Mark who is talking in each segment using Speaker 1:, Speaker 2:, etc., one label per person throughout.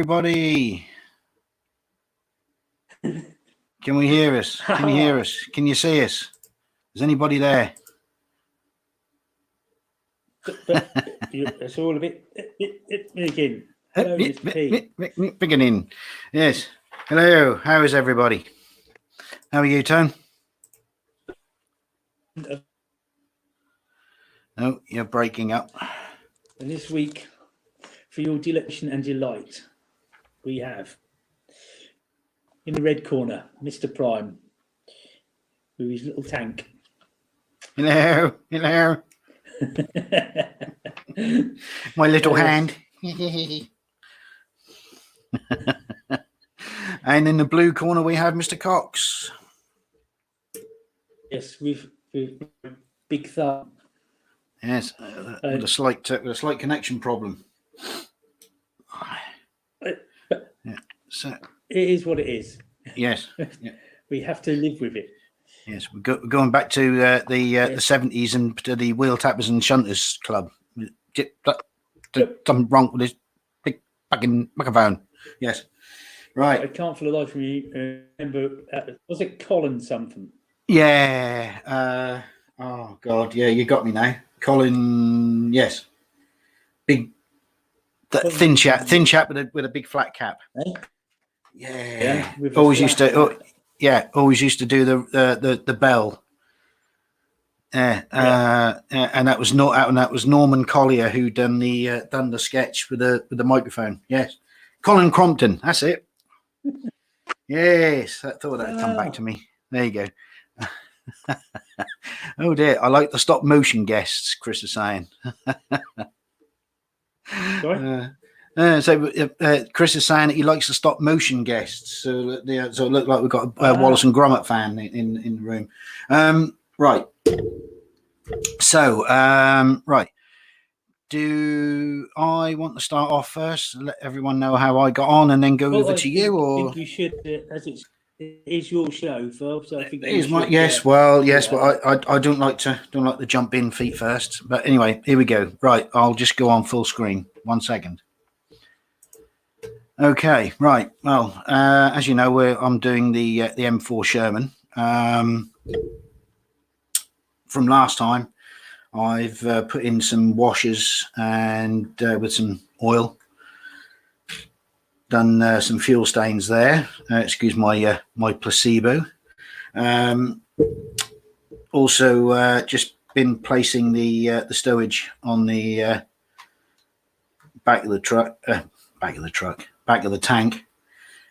Speaker 1: Everybody, can we hear us? Can you hear us? Can you see us? Is anybody there?
Speaker 2: It's all a bit begin. Hello, Mr. P.
Speaker 1: Beginning. Yes. Hello. How is everybody? How are you, Tone? Oh, you're breaking up.
Speaker 2: And this week, for your delectation and delight, we have in the red corner, Mr. Prime, with his little tank.
Speaker 1: Hello. Hello. My little hand. And in the blue corner, we have Mr. Cox.
Speaker 2: Yes, with big thumb.
Speaker 1: Yes, with a slight connection problem. Yeah, so
Speaker 2: it is what it is.
Speaker 1: Yes, yeah.
Speaker 2: We have to live with it.
Speaker 1: Yes, we're going back to the 70s and to the Wheel Tappers and Shunters Club. Something wrong with this big fucking microphone. Yes, right.
Speaker 2: I can't for the life of me remember. Was it Colin something?
Speaker 1: Yeah. Oh God. Yeah, you got me now. Colin. Yes. Big. Thin chap with a big flat cap.
Speaker 2: Eh?
Speaker 1: Yeah. Always used to. Always used to do the bell. And that was Norman Collier who done the sketch with the microphone. Yes, Colin Crompton. That's it. Yes, I thought that'd come back to me. There you go. Oh dear, I like the stop motion guests. Chris is saying.
Speaker 2: Sorry.
Speaker 1: Chris is saying that he likes the stop motion guests. So it looked like we've got a Wallace and Gromit fan in the room. Right. So, right. Do I want to start off first? Let everyone know how I got on, and then go over to you, or
Speaker 2: I think you should, as it is your show, Phil. So I think
Speaker 1: it is my but I don't like to jump in feet first. But anyway, here we go. Right, I'll just go on full screen. 1 second. Okay, right. Well, as you know, I'm doing the M4 Sherman. From last time, I've put in some washers and with some oil. Done some fuel stains there. Excuse my placebo. Also, just been placing the stowage on the back of the tank.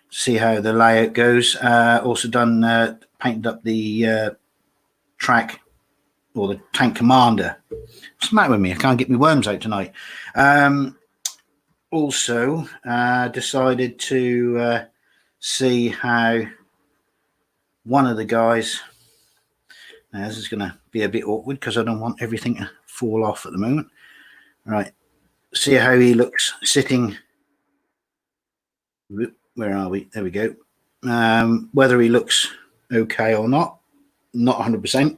Speaker 1: See how the layout goes. Also done painted up the track, or the tank commander. What's the matter with me? I can't get my worms out tonight. Also decided to see how one of the guys, now this is going to be a bit awkward because I don't want everything to fall off at the moment. Right, see how he looks sitting. Where are we? There we go. Whether he looks okay or not 100%.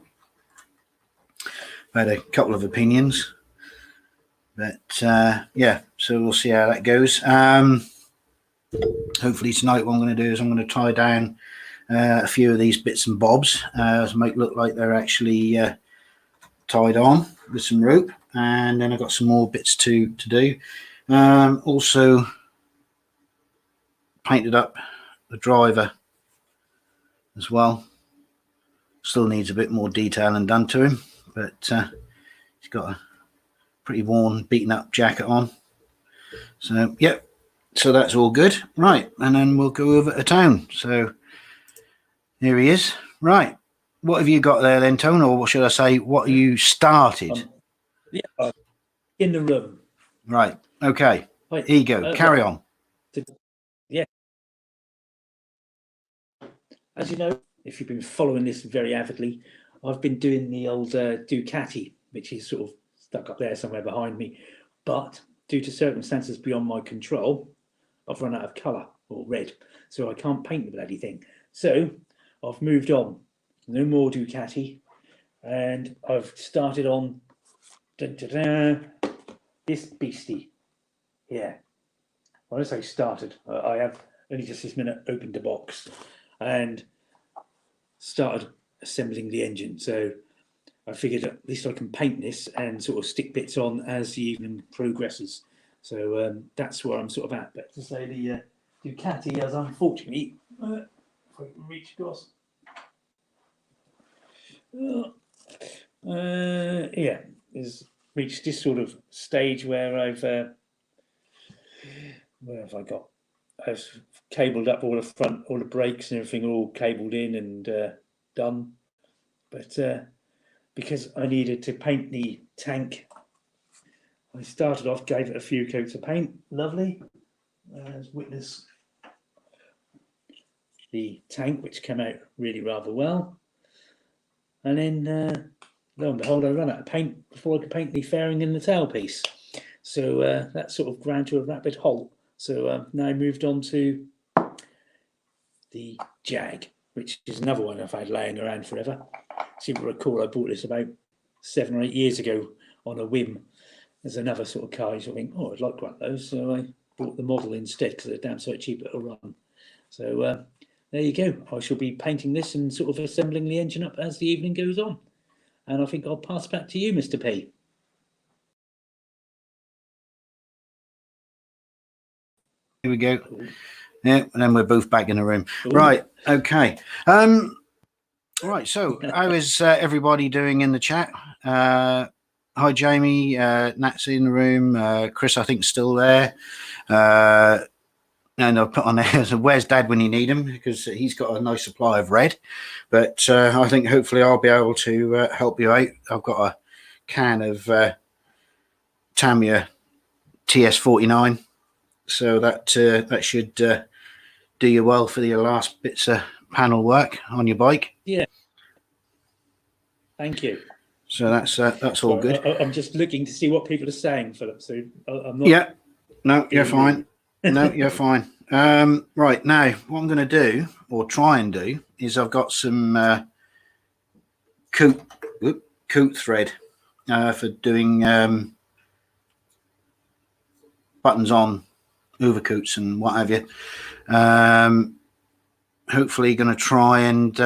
Speaker 1: I've had a couple of opinions, but yeah, so we'll see how that goes. Hopefully tonight what I'm going to do is I'm going to tie down a few of these bits and bobs to make it look like they're actually tied on with some rope, and then I've got some more bits to do. Also painted up the driver as well. Still needs a bit more detailing done to him, but he's got a pretty worn, beaten up jacket on. So yep, so that's all good. Right, and then we'll go over to town. So here he is. Right, what have you got there then, Tone, or what should I say, what you started?
Speaker 2: In the room.
Speaker 1: Right, okay. Wait, here you go. Carry on.
Speaker 2: Yeah. As you know, if you've been following this very avidly, I've been doing the old Ducati, which is sort of stuck up there somewhere behind me. But due to circumstances beyond my control, I've run out of colour, or red, so I can't paint the bloody thing. So I've moved on. No more Ducati. And I've started on this beastie. Yeah. when I say started, I have only just this minute opened the box and started assembling the engine. So I figured at least I can paint this and sort of stick bits on as the evening progresses. So that's where I'm sort of at. But to say the Ducati has unfortunately, if I can reach across, yeah, has reached this sort of stage where I've where have I got? I've cabled up all the brakes and everything, all cabled in and done. But because I needed to paint the tank, I started off, gave it a few coats of paint, lovely, as witness the tank, which came out really rather well. And then, lo and behold, I ran out of paint before I could paint the fairing and the tailpiece. So that sort of ground to a rapid halt. So now I moved on to the Jag, which is another one I've had laying around forever. As you recall, I bought this about 7 or 8 years ago on a whim. There's another sort of car you sort of think, oh, I'd like one of those. So I bought the model instead because they're damn so cheap to run. So there you go. I shall be painting this and sort of assembling the engine up as the evening goes on. And I think I'll pass back to you, Mr. P.
Speaker 1: Here we go. Yeah, and then we're both back in the room.
Speaker 2: Ooh.
Speaker 1: Right. Okay. Right. So, how is everybody doing in the chat? Hi, Jamie. Nat's in the room. Chris, I think, still there. And I'll put on there, so where's Dad when you need him? Because he's got a nice supply of red. But I think hopefully I'll be able to help you out. I've got a can of Tamiya TS49. So that should do you well for your last bits of panel work on your bike.
Speaker 2: Yeah. Thank you.
Speaker 1: So that's all good.
Speaker 2: I'm just looking to see what people are saying, Philip. So I'm not.
Speaker 1: Yeah. No, you're fine. No, you're fine. Right now, what I'm going to do or try and do is I've got some coot thread for doing buttons on overcoats and what have you. Hopefully going to try and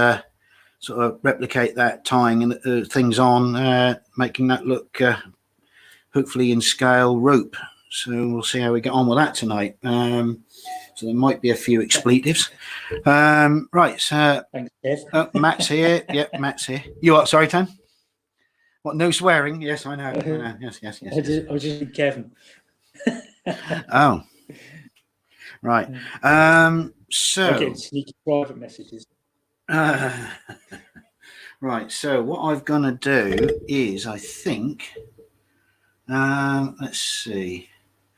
Speaker 1: sort of replicate that, tying things on, making that look hopefully in scale rope. So we'll see how we get on with that tonight. So there might be a few expletives. Right, so
Speaker 2: Thanks, Kev.
Speaker 1: Matt's here. Yep, Matt's here. You what? Sorry, Tan? What? No swearing? Yes, I know. Yes.
Speaker 2: I was just Kevin.
Speaker 1: Oh, right. So
Speaker 2: I'm getting sneaky private messages.
Speaker 1: Right. So what I've going to do is, I think, let's see.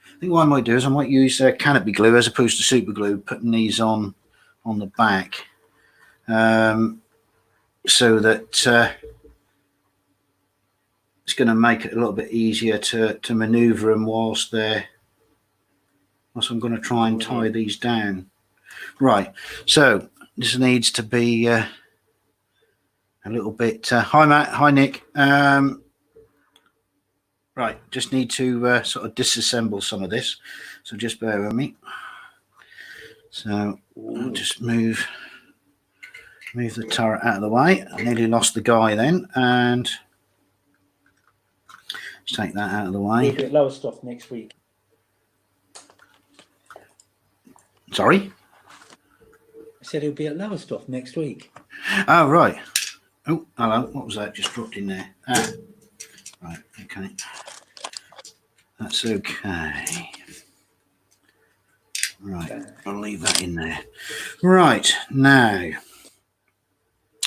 Speaker 1: I think what I might do is I might use canopy glue as opposed to super glue, putting these on the back, so that it's going to make it a little bit easier to maneuver them whilst I'm going to try and tie these down. Right. So this needs to be a little bit. Hi Matt. Hi Nick. Right, just need to sort of disassemble some of this, so just bear with me. So I'll just move the turret out of the way. I nearly lost the guy then, and let's take that out of the way.
Speaker 2: We'll get lower stuff next week.
Speaker 1: Sorry?
Speaker 2: I said he'll be at lower stuff next week.
Speaker 1: Oh, right. Oh, hello. What was that? Just dropped in there. Right, okay. That's okay. Right, I'll leave that in there. Right, now,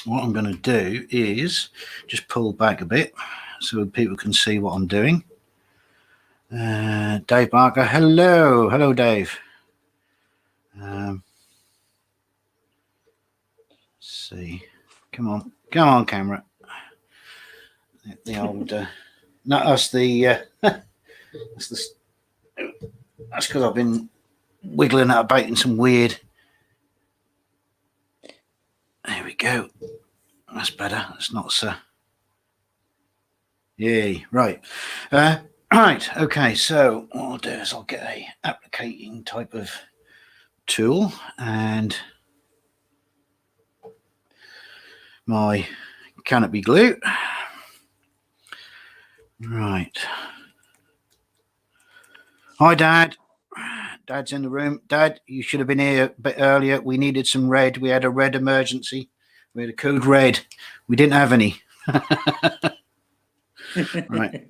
Speaker 1: what I'm going to do is just pull back a bit so people can see what I'm doing. Dave Barker, hello. Hello, Dave. Let's see. Come on, camera. The old, not us, that's because I've been wiggling out about in some weird. There we go. That's better. That's not so. Yay. Right. Right, okay, so what I'll do is I'll get a applicating type of tool and my canopy glue. Right. Hi, Dad. Dad's in the room. Dad, you should have been here a bit earlier. We needed some red. We had a red emergency. We had a code red. We didn't have any. Right.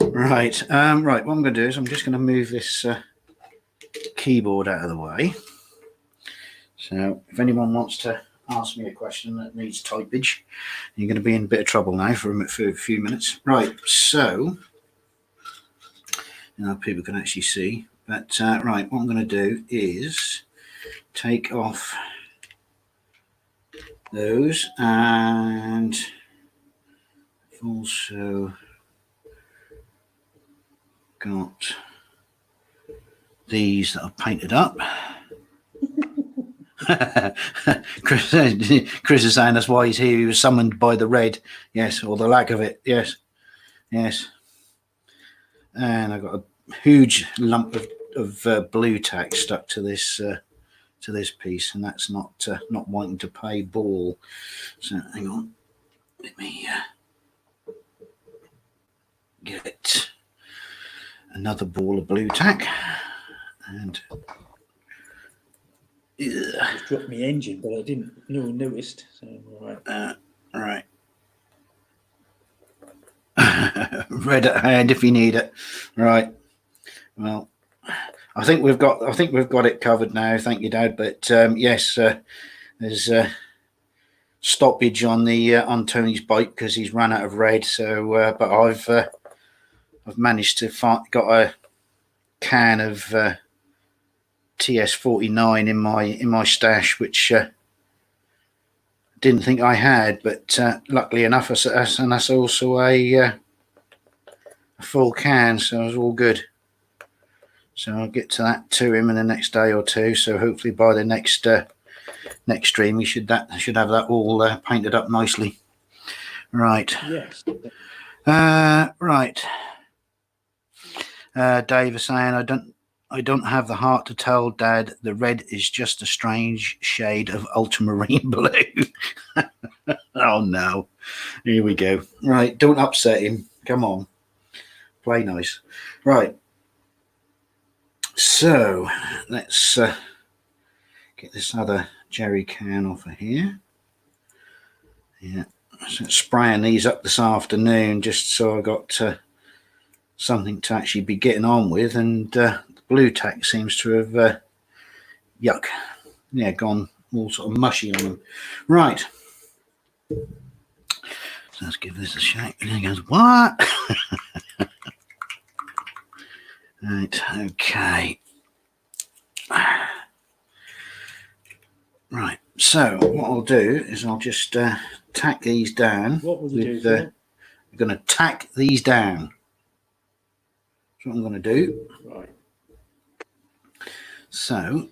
Speaker 1: Right. Right. What I'm going to do is I'm just going to move this keyboard out of the way. So if anyone wants to ask me a question that needs typage, you're going to be in a bit of trouble now for a few minutes. Right. So now people can actually see. But right, what I'm going to do is take off those, and I've also got these that I've painted up. Chris is saying that's why he's here. He was summoned by the red. Yes, or the lack of it. Yes, yes. And I've got a huge lump of blue tack stuck to this piece, and that's not wanting to pay ball. So hang on, let me get another ball of blue tack, and
Speaker 2: I've dropped my engine, but I didn't. No one noticed. So
Speaker 1: right. Red at hand if you need it. Right. Well, I think we've got it covered now. Thank you, Dad. But yes, there's stoppage on the on Tony's bike because he's run out of red. So, but I've managed to got a can of TS49 in my stash, which didn't think I had, but luckily enough, and that's also a full can, so it was all good. So I'll get to that to him in the next day or two. So hopefully by the next stream, we should have that all painted up nicely. Right.
Speaker 2: Yes.
Speaker 1: Right. Dave is saying I don't have the heart to tell Dad the red is just a strange shade of ultramarine blue. Oh no. Here we go. Right, don't upset him. Come on. Play nice. Right. So let's get this other jerry can off of here. Yeah. So spraying these up this afternoon just so I got something to actually be getting on with, and blue tack seems to have yuck, yeah, gone all sort of mushy on them. Right, so let's give this a shake. And he goes, what? Right, okay. Right, so what I'll do is I'll just tack these down.
Speaker 2: What will you do?
Speaker 1: I'm going to tack these down. That's what I'm going to do.
Speaker 2: Right.
Speaker 1: So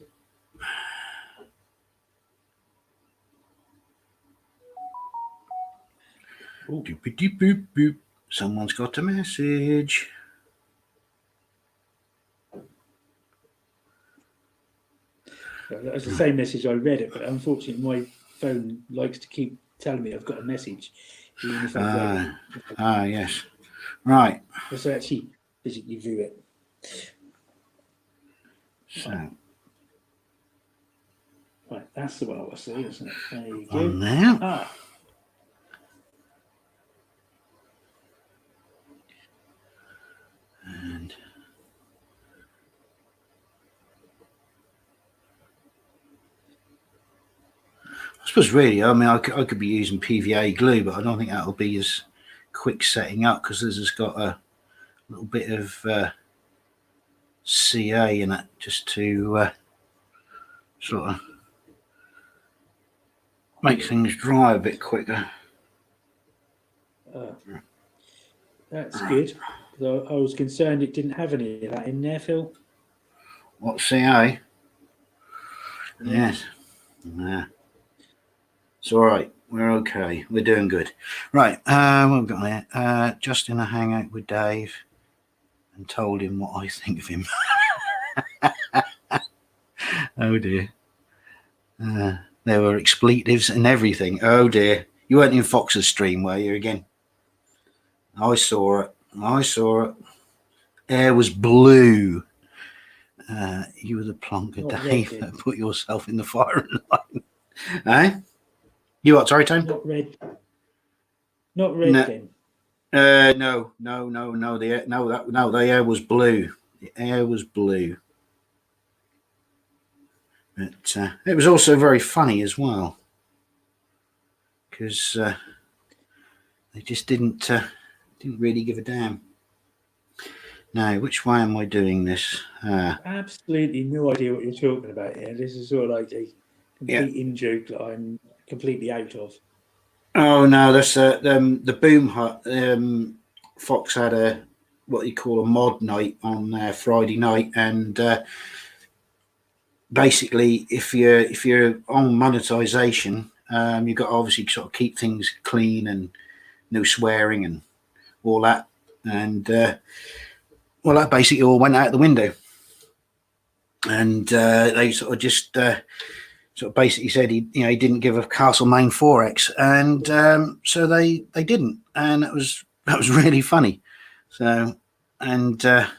Speaker 1: doopity boop boop. Someone's got a message.
Speaker 2: Well, that was the same message I read it, but unfortunately my phone likes to keep telling me I've got a message. Even if
Speaker 1: Yes. Right.
Speaker 2: So actually physically view it.
Speaker 1: So
Speaker 2: right, that's the one I was saying, isn't it? There you go.
Speaker 1: On there. And I suppose really, I mean, I could be using PVA glue, but I don't think that'll be as quick setting up because this has got a little bit of CA in it just to sort of make things dry a bit quicker.
Speaker 2: That's good. Though I was concerned it didn't have any of that in there, Phil.
Speaker 1: What, CA? Yes. Yeah. It's all right. We're okay. We're doing good. Right. What have we got there? Just in a hangout with Dave and told him what I think of him. Oh dear. There were expletives and everything. Oh dear. You weren't in Fox's stream, were you again? I saw it. Air was blue. You were the plonker,
Speaker 2: Not
Speaker 1: Dave.
Speaker 2: red,
Speaker 1: Put yourself in the firing line. Eh? You what? Sorry, Tone?
Speaker 2: Not red. Not red
Speaker 1: No.
Speaker 2: then.
Speaker 1: No. The air was blue. The air was blue. But it was also very funny as well, because they just didn't really give a damn. Now, which way am I doing this?
Speaker 2: Absolutely no idea what you're talking about here. This is sort of like a complete in-joke that I'm completely out of.
Speaker 1: Oh no, that's the Boom Hut. Fox had a what you call a mod night on Friday night, and basically, if you're on monetization, you've got to obviously sort of keep things clean and no swearing and all that, and well, that basically all went out the window, and they sort of just sort of basically said he didn't give a Castlemaine 4X, and so they didn't, and that was really funny. So, and that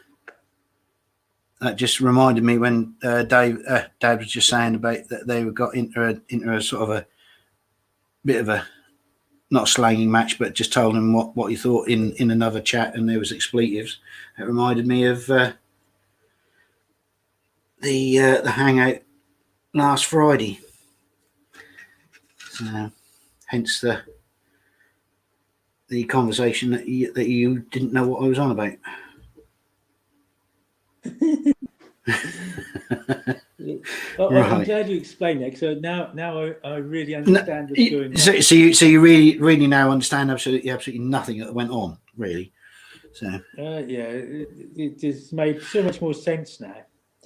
Speaker 1: just reminded me when Dad was just saying about that they got into a sort of a bit of a not slanging match, but just told him what he thought in another chat, and there was expletives. It reminded me of the hangout last Friday. So, hence the conversation that you didn't know what I was on about.
Speaker 2: Right. I'm glad you explained that. So now I really understand what's going on.
Speaker 1: So you really now understand absolutely nothing that went on, really. So
Speaker 2: yeah, it just made so much more sense now.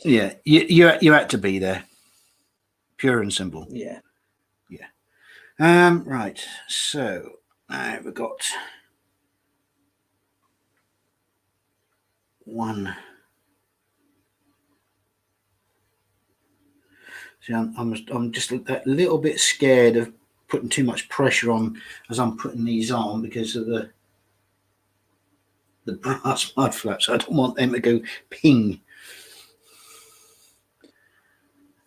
Speaker 1: Yeah, you had to be there, pure and simple.
Speaker 2: Yeah.
Speaker 1: Right. So now we've got one. See, I'm just a little bit scared of putting too much pressure on as I'm putting these on because of the brass mud flaps. I don't want them to go ping.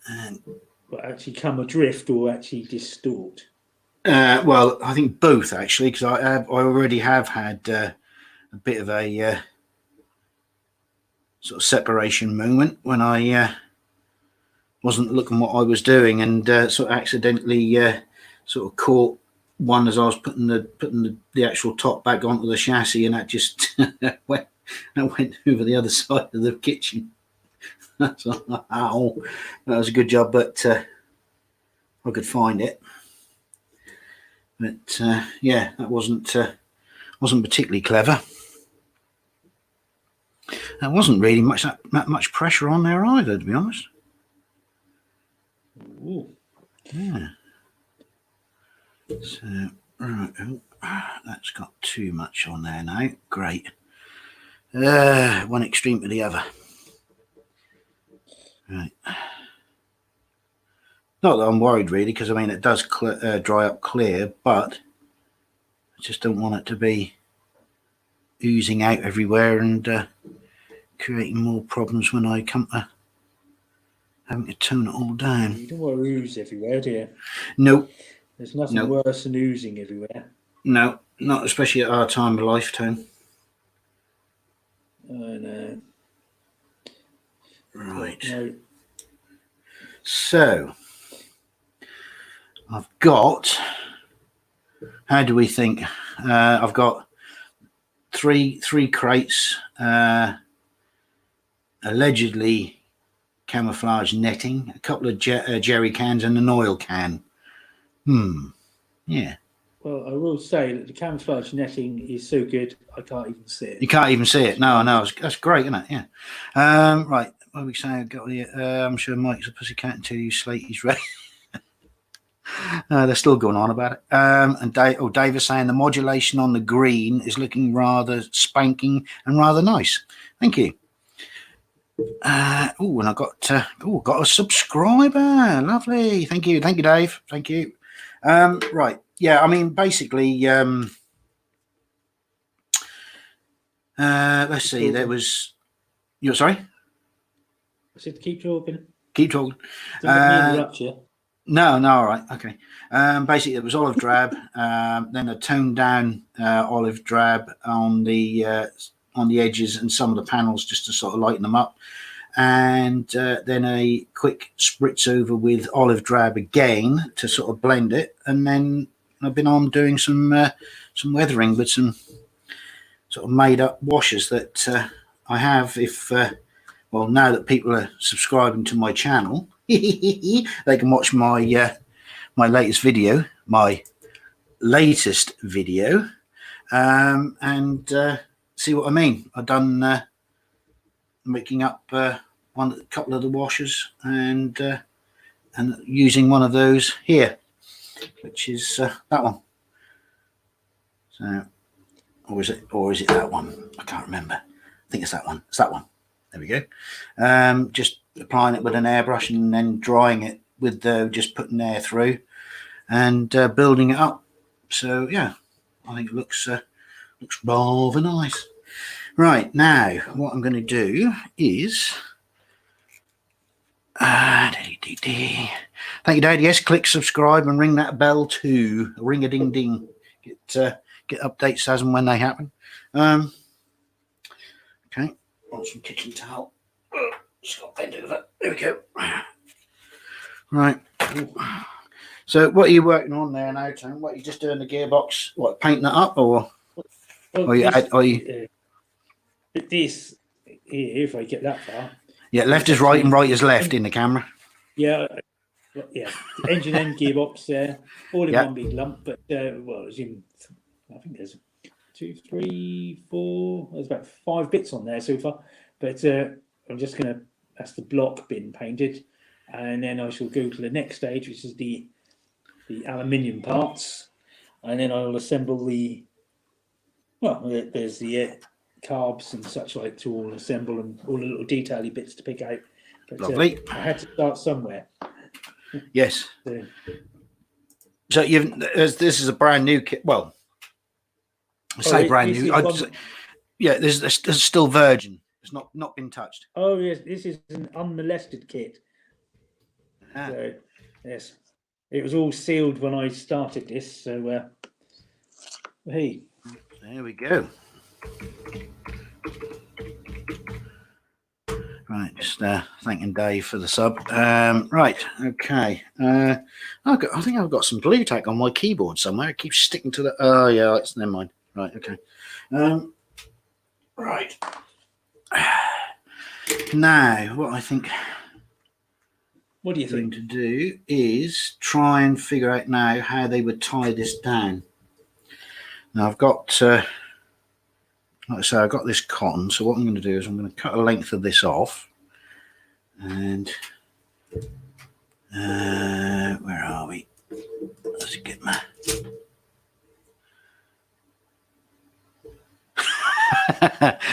Speaker 1: And
Speaker 2: but actually come adrift or actually distort.
Speaker 1: Well, I think both actually, because I already have had a bit of a sort of separation moment when I wasn't looking what I was doing and sort of accidentally sort of caught one as I was putting the actual top back onto the chassis, and that just went over the other side of the kitchen. That's ow, that was a good job, but I could find it. But yeah, that wasn't particularly clever. There wasn't really that much pressure on there either, to be honest.
Speaker 2: Ooh.
Speaker 1: Yeah. So right, that's got too much on there now. Great. One extreme to the other. Right. Not that I'm worried really, because I mean it does dry up clear, but I just don't want it to be oozing out everywhere and creating more problems when I come to having to tone it all down.
Speaker 2: You don't want to ooze everywhere, do you?
Speaker 1: Nope.
Speaker 2: There's nothing worse than oozing everywhere.
Speaker 1: No, not especially at our time of life, Tone.
Speaker 2: I know.
Speaker 1: Right.
Speaker 2: No.
Speaker 1: So I've got. How do we think? I've got three crates, allegedly camouflage netting, a couple of jerry cans, and an oil can. Yeah.
Speaker 2: Well, I will say that the camouflage netting is so good, I can't even see it.
Speaker 1: You can't even see it. No, that's great, isn't it? Yeah. Right. What are we saying? Got the. I'm sure Mike's a pussycat until you slate he's ready. They're still going on about it. And Dave is saying the modulation on the green is looking rather spanking and rather nice. Thank you. And I got a subscriber. Lovely. Thank you, Dave. Thank you. Right. Yeah. I mean, basically, let's see. There was. You're sorry.
Speaker 2: I said keep talking.
Speaker 1: Keep talking.
Speaker 2: Don't let me interrupt you.
Speaker 1: No, all right, okay. Basically, it was olive drab, then a toned down olive drab on the edges and some of the panels just to sort of lighten them up, and then a quick spritz over with olive drab again to sort of blend it, and then I've been on doing some weathering with some sort of made up washes that I have. Well, now that people are subscribing to my channel, they can watch my latest video, and see what I mean. I've done making up a couple of the washers and using one of those here, which is that one. So, or is it that one? I can't remember. I think it's that one. It's that one. There we go. Just applying it with an airbrush and then drying it with just putting air through and building it up. So yeah, I think it looks rather nice. Right, now what I'm going to do is thank you, Dad. Yes, click subscribe and ring that bell too. Ring a ding ding. Get updates as and when they happen. Okay. On some kitchen towel. Just got bent over. There we go. Right. So what are you working on there now, Tom? What are you just doing the gearbox? What, painting it up or
Speaker 2: this here, if I get that far.
Speaker 1: Yeah, left is right and right is left in the camera.
Speaker 2: Yeah. The engine and gearbox there, all in one big lump, but it's in, I think there's 2, 3, 4. There's about 5 bits on there so far. But I'm just going to, that's the block been painted. And then I shall go to the next stage, which is the aluminium parts. And then I'll assemble there's the carbs and such like to all assemble and all the little detaily bits to pick out. But,
Speaker 1: lovely.
Speaker 2: I had to start somewhere.
Speaker 1: Yes. So this is a brand new kit. Well, I say brand new. This is still virgin. It's not been touched.
Speaker 2: Oh yes, this is an unmolested kit. So yes, it was all sealed when I started this. So hey,
Speaker 1: there we go. Right, just thanking Dave for the sub. Right, okay. I think I've got some blue tack on my keyboard somewhere. It keeps sticking to the. Oh yeah, never mind. Right, okay. Right. Now, what I think.
Speaker 2: What do you think?
Speaker 1: To do is try and figure out now how they would tie this down. Now I've got. Like I say, I've got this cotton, so what I'm going to do is I'm going to cut a length of this off, and where are we? Let's get my.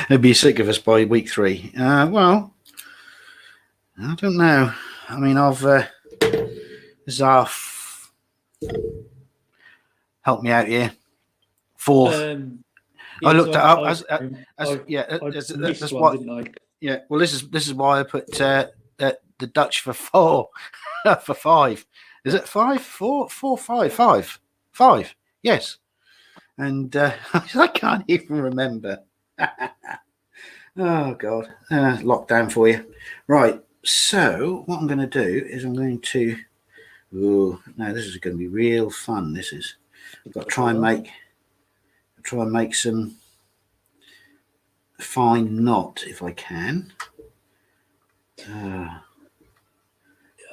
Speaker 1: They'd be sick of us by week 3. Well, I don't know. I mean, this is our help me out here. 4th. I looked it up that's why. Yeah, well, this is why I put the Dutch for 4 for 5. Is it 5? 4, 4, 5, 5, 5. Yes, and I can't even remember. Oh God, lockdown for you. Right. So what I'm going to do is I'm going to. Oh, now this is going to be real fun. This is. I've got to try and make some fine knot if I can.
Speaker 2: Are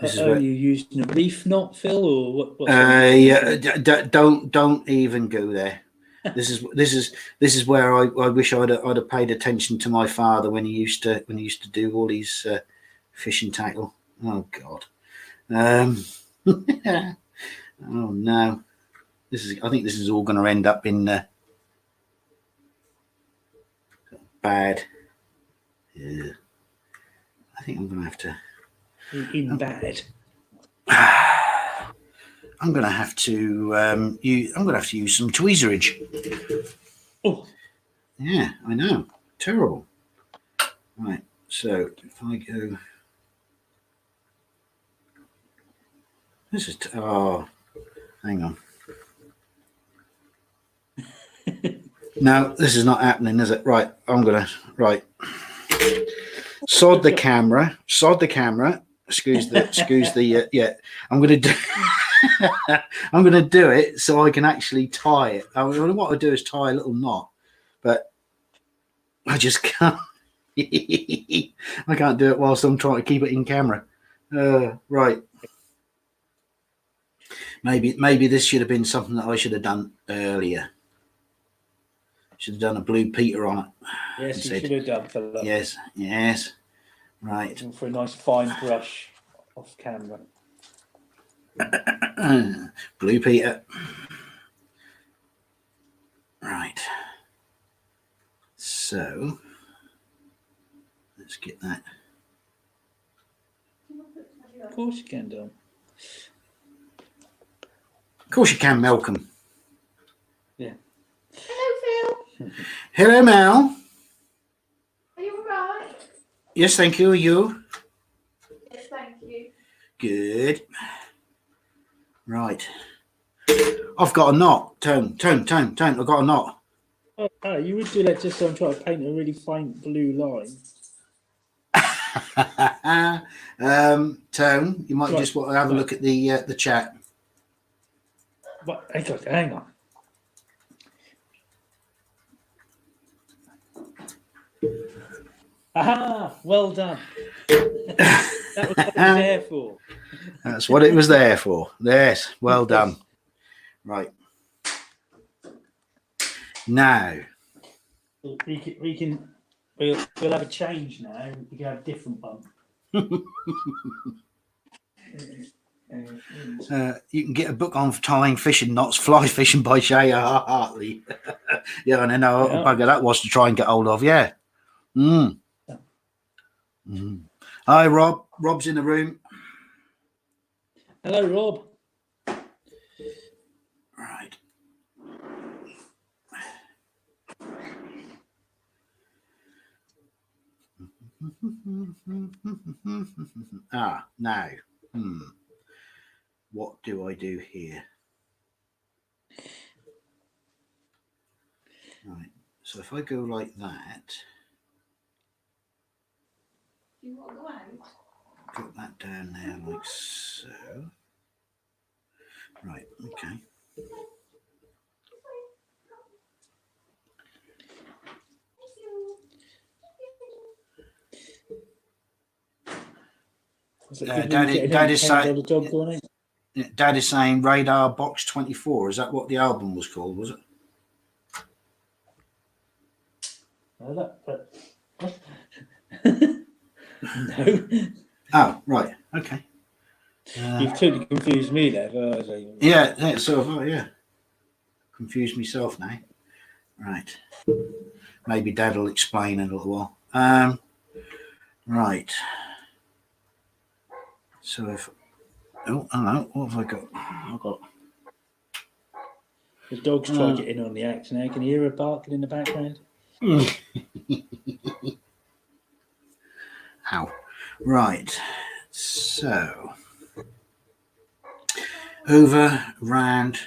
Speaker 2: you using a reef knot, Phil, or what?
Speaker 1: Yeah, don't even go there. This is where I wish I'd have paid attention to my father when he used to do all these fishing tackle. Oh God. Oh no, I think this is all going to end up in bad. Yeah. I think I'm going to have to.
Speaker 2: In bad.
Speaker 1: I'm going to have to. I'm going to have to use some tweezerage.
Speaker 2: Oh,
Speaker 1: yeah, I know. Terrible. Right. So if I go. This is. Oh, hang on. No, this is not happening, is it? Right. I'm going to. Right. Sod the camera. Excuse the. Yeah. I'm going to do. I'm going to do it so I can actually tie it. I mean, what I do is tie a little knot, but I just can't. I can't do it whilst I'm trying to keep it in camera. Right. Maybe this should have been something that I should have done earlier. Should have done a blue Peter on it.
Speaker 2: Yes, you should have done, fella.
Speaker 1: Yes. Right.
Speaker 2: For a nice fine brush off camera.
Speaker 1: Blue Peter. Right. So let's get that.
Speaker 2: Of course you can, Dom.
Speaker 1: Of course you can, Malcolm.
Speaker 2: Yeah.
Speaker 3: Hello, Phil.
Speaker 1: Hello, Mal.
Speaker 3: Are you alright?
Speaker 1: Yes, thank you. Are you?
Speaker 3: Yes, thank you.
Speaker 1: Good. Right. I've got a knot. Tone. I've got a knot.
Speaker 2: Oh, you would do that just so I'm trying to paint a really fine blue line.
Speaker 1: Tone, you might just want to have a look at the chat.
Speaker 2: What? Hang on. Aha! Well done. That was what it was there for.
Speaker 1: That's what it was there for. Yes, well done. Right. Now.
Speaker 2: We'll have a change now. We can have a different bump.
Speaker 1: You can get a book on tying fishing knots, fly fishing by Shay Hartley. Yeah, and I know what a bugger that was to try and get hold of. Yeah. Hi, Rob. Rob's in the room.
Speaker 2: Hello, Rob.
Speaker 1: Right. Now. What do I do here? Right. So if I go like that.
Speaker 3: Do you want to go out?
Speaker 1: Put that down there like so. Right, okay. Dad is saying Radar Box 24. Is that what the album was called, was
Speaker 2: it? No.
Speaker 1: Oh, right. Okay.
Speaker 2: You've totally confused me there.
Speaker 1: Yeah, so have I, yeah. Confused myself now. Right. Maybe Dad will explain in a little while. Right. So if... Oh, I don't know. What have I got? I've got...
Speaker 2: The dog's trying to get in on the act now. Can you hear her barking in the background?
Speaker 1: Ow. Right. So... Over, round...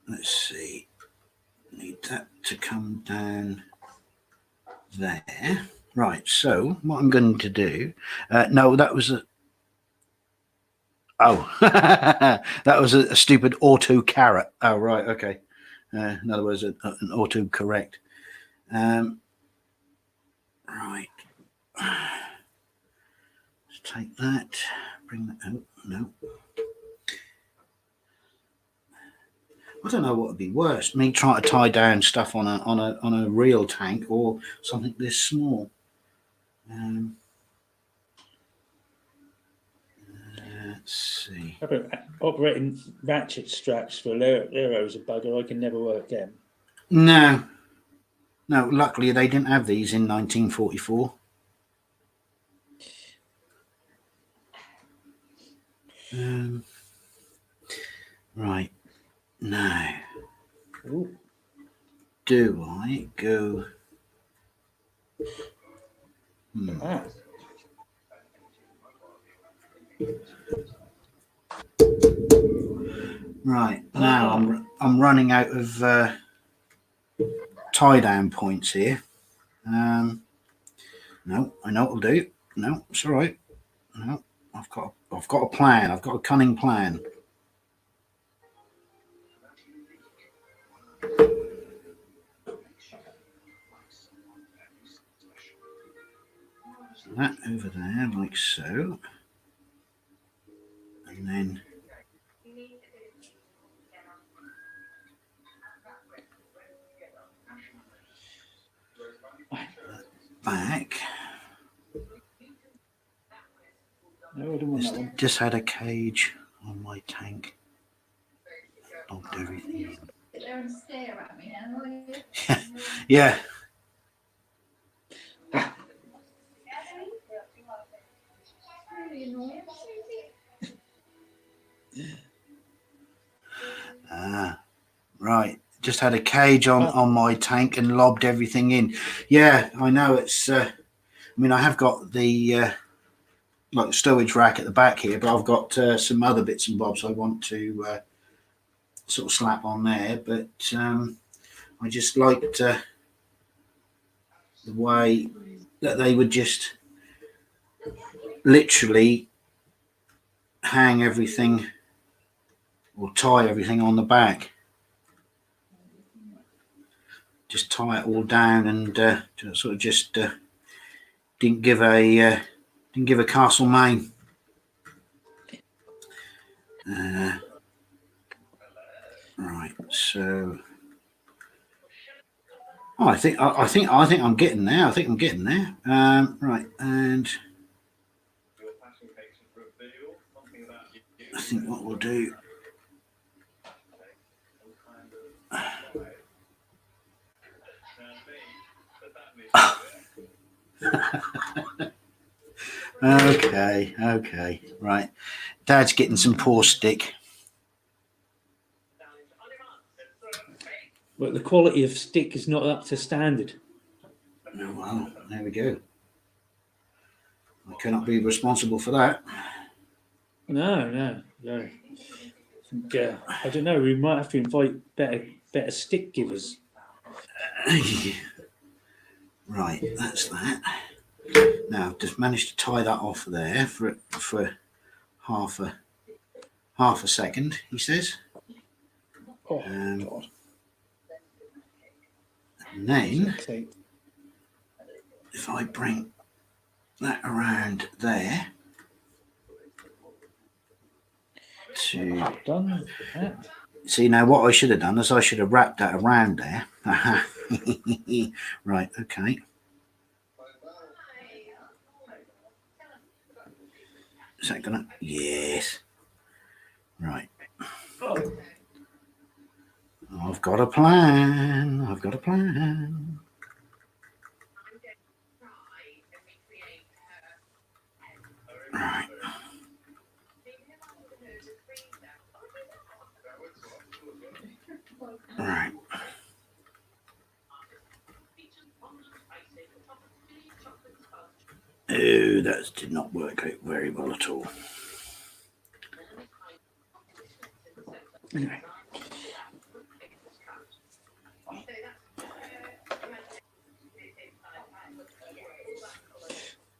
Speaker 1: let's see. Need that to come down there. Right, so what I'm going to do... no, that was a... Oh, that was a stupid auto carrot. Oh, right, okay. In other words, an auto correct. Right. Let's take that. Bring that out. No. I don't know what would be worse, me trying to tie down stuff on a real tank or something this small. Let's see.
Speaker 2: Operating ratchet straps for Lero's a bugger. I can never work them.
Speaker 1: No. No, luckily they didn't have these in 1944. Right. Now,
Speaker 2: Ooh.
Speaker 1: do I go...
Speaker 2: Ah.
Speaker 1: Right, now I'm running out of tie down points here. No, I know what'll do. No, it's all right. No, I've got a plan. I've got a cunning plan. So that over there, like so, and then back.
Speaker 2: No, I don't want that one.
Speaker 1: Just had a cage on my tank. Logged everything in.
Speaker 3: Sit there and stare at me now, will you?
Speaker 1: Yeah.
Speaker 3: Really annoying.
Speaker 1: Right. Just had a cage on my tank and lobbed everything in. Yeah, I know it's. I mean, I have got the like stowage rack at the back here, but I've got some other bits and bobs I want to sort of slap on there. But I just liked the way that they would just literally hang everything or tie everything on the back. Just tie it all down and sort of just didn't give a castle main. Right, so I think I'm getting there. I think I'm getting there. Right, and I think what we'll do. Okay, right. Dad's getting some poor stick.
Speaker 2: But the quality of stick is not up to standard.
Speaker 1: Oh, well, there we go. I cannot be responsible for that.
Speaker 2: No. I think, I don't know. We might have to invite better stick givers.
Speaker 1: Right, that's that. Now I've just managed to tie that off there for half a second. He says.
Speaker 2: Oh God!
Speaker 1: And then if I bring that around there to
Speaker 2: done that.
Speaker 1: See, now what I should have done is I should have wrapped that around there. Right, okay. Is that gonna? Yes. Right. I've got a plan. Right. Right. Oh, that did not work out very well at all.
Speaker 2: Anyway.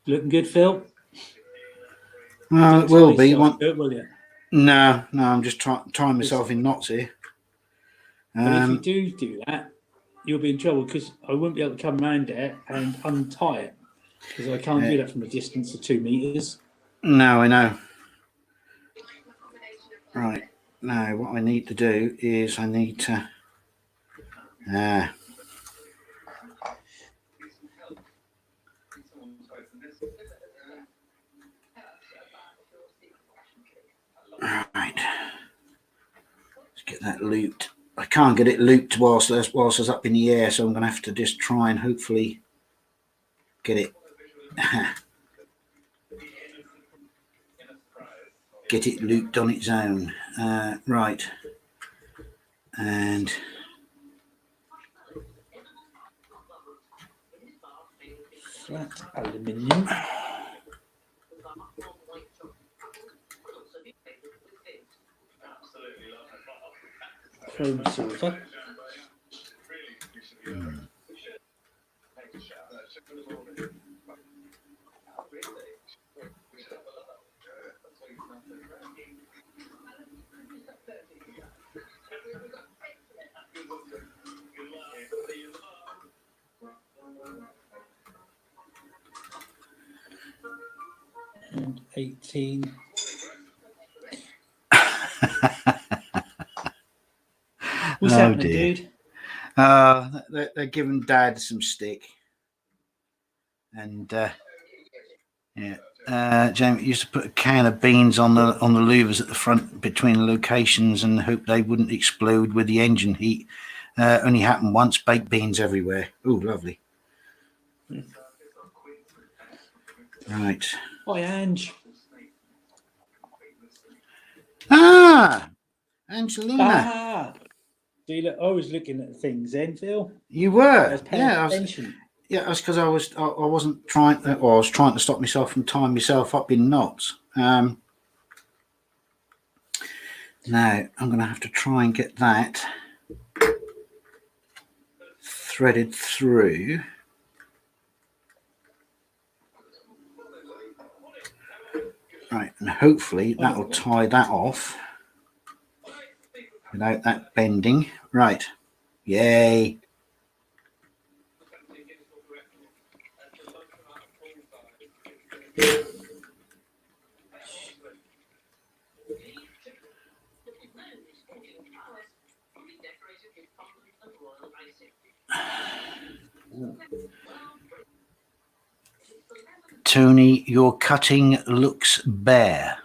Speaker 2: Looking good, Phil?
Speaker 1: Well, it will be.
Speaker 2: Will you?
Speaker 1: No, I'm just tying myself in knots here.
Speaker 2: But if you do that, you'll be in trouble because I won't be able to come around there and untie it because I can't do that from a distance of 2 meters.
Speaker 1: No, I know. Right. Now, what I need to do is I need to... Right. Let's get that looped. I can't get it looped whilst it's up in the air, so I'm going to have to just try and hopefully get it get it looped on its own. Right. And
Speaker 2: Flat aluminium. Chrome silver. And 18. What's happening,
Speaker 1: dear.
Speaker 2: dude?
Speaker 1: They're giving Dad some stick, and Jamie used to put a can of beans on the louvers at the front between the locations and hope they wouldn't explode with the engine heat. Only happened once. Baked beans everywhere. Oh, lovely. Right.
Speaker 2: Hi, Ange.
Speaker 1: Angelina.
Speaker 2: See, look, I was looking at things then, Phil.
Speaker 1: You were.
Speaker 2: I was paying attention.
Speaker 1: That's because I wasn't trying. I was trying to stop myself from tying myself up in knots. Now I'm going to have to try and get that threaded through. Right, and hopefully that will tie that off without that bending. Right, yay. Tony, your cutting looks bare.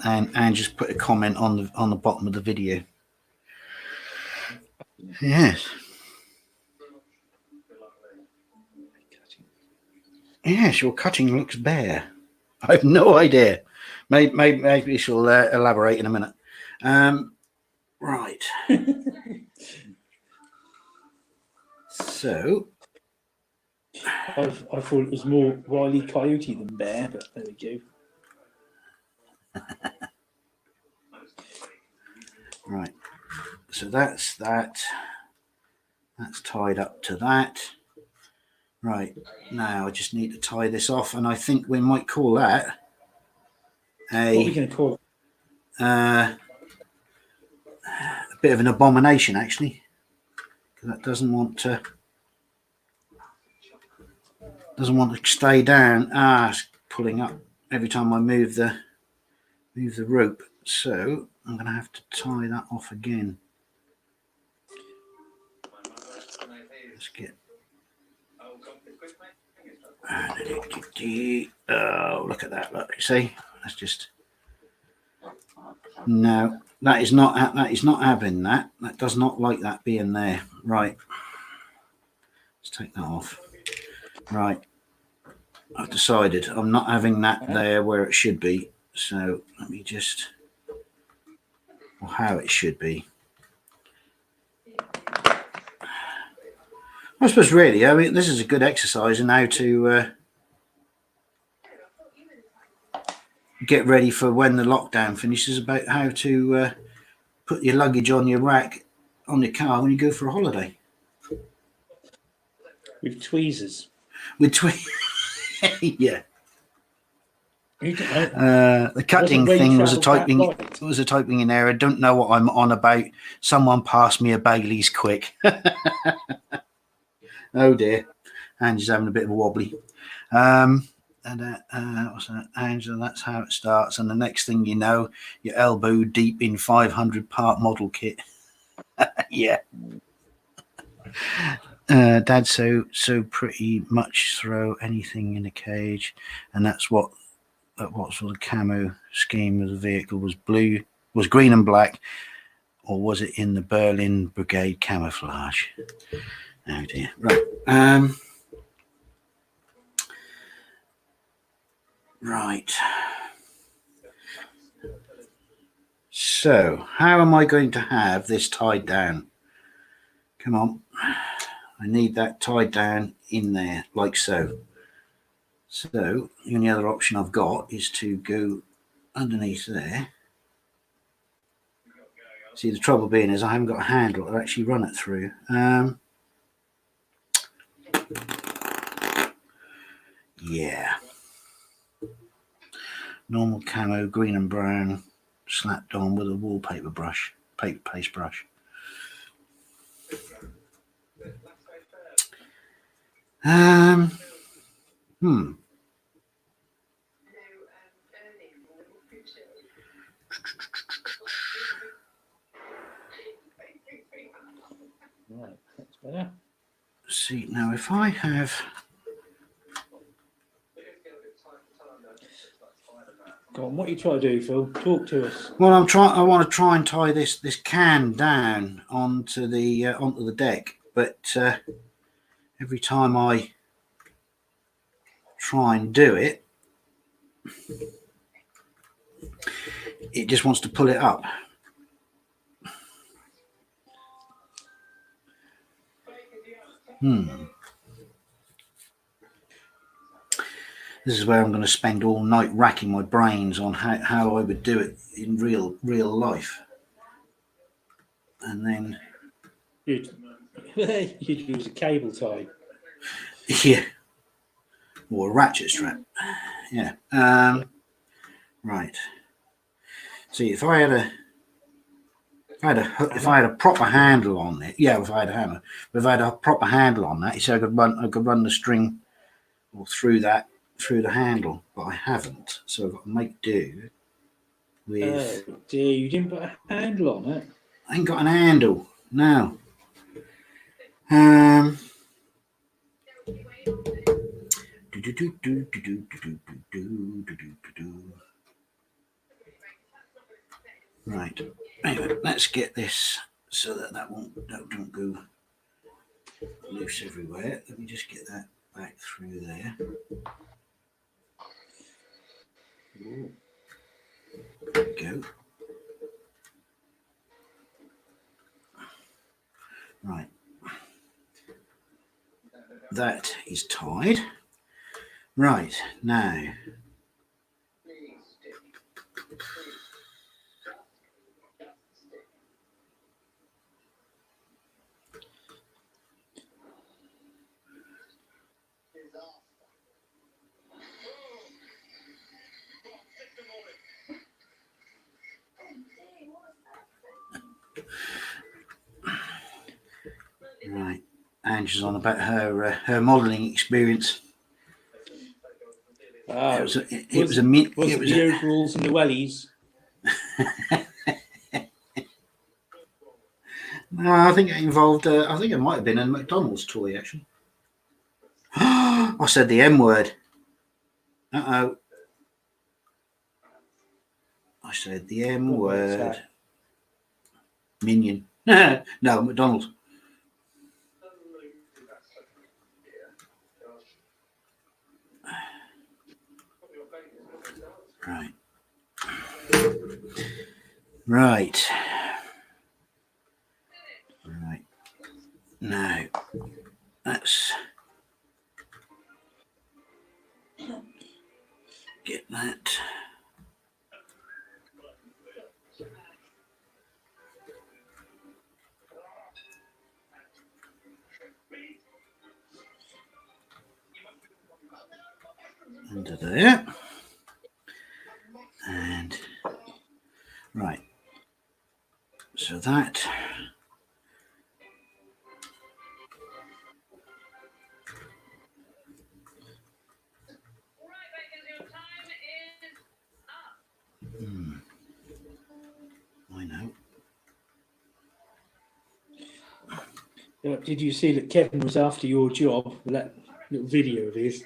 Speaker 1: And just put a comment on the bottom of the video. Yes. Yes, your cutting looks bare. I have no idea. Maybe she'll elaborate in a minute. Right. So
Speaker 2: I thought it was more Wile E. Coyote than bear, but there we go.
Speaker 1: Right. So that's that. That's tied up to that. Right. Now I just need to tie this off, and I think we might call that
Speaker 2: What are we going to call it?
Speaker 1: A bit of an abomination, actually, because that doesn't want to stay down. It's pulling up every time I move the rope. So I'm going to have to tie that off again. Let's get. Oh, look at that! Look, you see, that's just. No, that is not having that. That does not like that being there. Right. Let's take that off. Right. I've decided I'm not having that there where it should be. So let me just, or how it should be. I suppose really, I mean, this is a good exercise in how to get ready for when the lockdown finishes, about how to put your luggage on your rack on your car when you go for a holiday.
Speaker 2: With tweezers.
Speaker 1: Yeah. The cutting thing was a typing in error. Don't know what I'm on about. Someone pass me a Bailey's quick. Oh dear. Angie's having a bit of a wobbly. What's that? Angela, that's how it starts. And the next thing you know, you're elbow deep in 500 part model kit. Yeah. Dad so pretty much throw anything in a cage, and that's what at what sort of camo scheme of the vehicle was green and black, or was it in the Berlin Brigade camouflage? Oh dear. Right. Right. So, how am I going to have this tied down? Come on. I need that tied down in there, like so. So, the only other option I've got is to go underneath there. See, the trouble being is I haven't got a handle to actually run it through. Yeah. Normal camo, green and brown, slapped on with a wallpaper brush, paper paste brush.
Speaker 2: Right, that's better.
Speaker 1: See, now if I have...
Speaker 2: Go on, what are you trying to do, Phil? Talk to us.
Speaker 1: Well, I want to try and tie this can down onto the deck, but every time I try and do it, it just wants to pull it up. This is where I'm going to spend all night racking my brains on how I would do it in real life. And then...
Speaker 2: You'd use a cable tie.
Speaker 1: Yeah. Or a ratchet strap. Yeah. Right. See, if I had a proper handle on it, yeah, if I had a hammer, but if I had a proper handle on that, so I could run the string or through the handle, but I haven't, so I've got to make do with...
Speaker 2: Oh dear, you didn't put a handle on it?
Speaker 1: I ain't got an handle, no. Right, anyway, let's get this so that don't go loose everywhere. Let me just get that back through there.
Speaker 2: Ooh.
Speaker 1: There we go. Right. That is tied. Right, now. Right, Angie's on about her modelling experience.
Speaker 2: Oh,
Speaker 1: it was
Speaker 2: the overalls and the wellies.
Speaker 1: No, I think it involved. I think it might have been a McDonald's toy actually. I said the M word. I said the M word. Minion. No, McDonald's. Right. Right. Right. Now, let's get that. Under there. And right. So that. I know.
Speaker 2: Did you see that Kevin was after your job? That little video of his.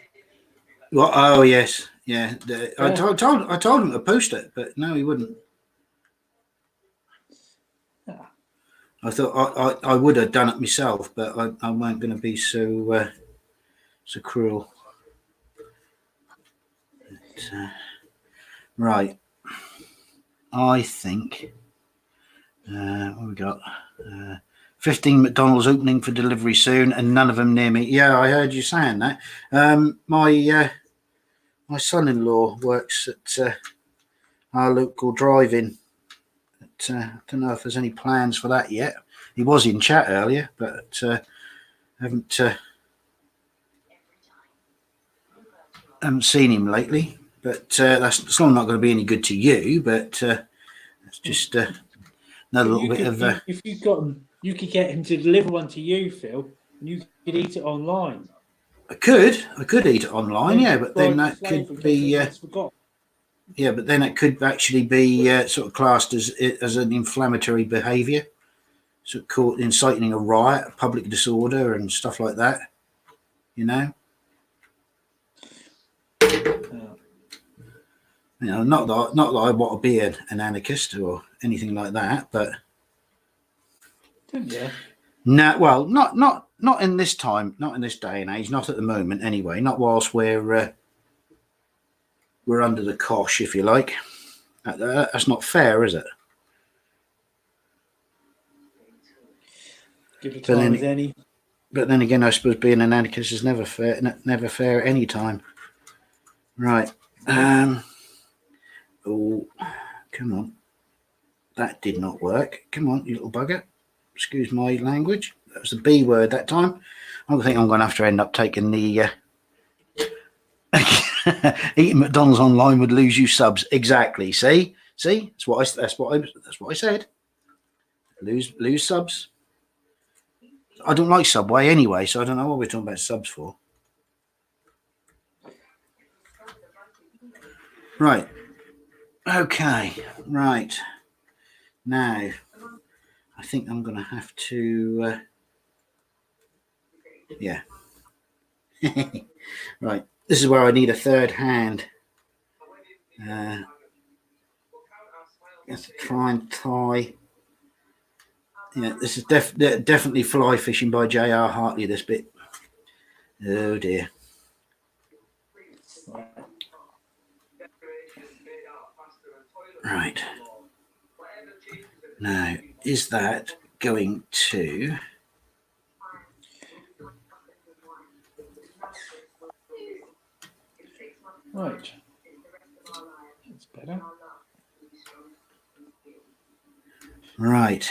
Speaker 1: Well, oh yes, yeah. I
Speaker 2: Yeah.
Speaker 1: told him to post it, but no, he wouldn't.
Speaker 2: Ah.
Speaker 1: I thought I would have done it myself, but I weren't going to be so so cruel. But, right, I think what we got. 15 McDonald's opening for delivery soon, and none of them near me. Yeah, I heard you saying that. My son-in-law works at our local drive-in. I don't know if there's any plans for that yet. He was in chat earlier, but haven't seen him lately. But that's still not going to be any good to you. But it's just another little bit of.
Speaker 2: If you got him, you could get him to deliver one to you, Phil, and you could eat it online.
Speaker 1: I could eat it online, yeah, but then that could be. Yeah, but then it could actually be sort of classed as an inflammatory behaviour, sort of caught inciting a riot, a public disorder, and stuff like that. You know. You know, not that I want to be an anarchist or anything like that, but
Speaker 2: yeah.
Speaker 1: no, well, not in this time, not in this day and age, not at the moment, anyway. Not whilst we're under the cosh, if you like. That's not fair, is it?
Speaker 2: Give it time as any.
Speaker 1: But then again, I suppose being an anarchist is never fair at any time. Right. Oh, come on. That did not work. Come on, you little bugger. Excuse my language. That was the B word that time. I think I'm going to have to end up taking the eating McDonald's online would lose you subs. Exactly. See, that's what I said. Lose subs. I don't like Subway anyway, so I don't know what we're talking about subs for. Right. Okay. Right. Now, I think I'm going to have to. Yeah. Right. This is where I need a third hand. Let's try and tie. Yeah, this is definitely fly fishing by J.R. Hartley, this bit. Oh dear. Right. Now, is that going to...
Speaker 2: Right. That's better.
Speaker 1: Right.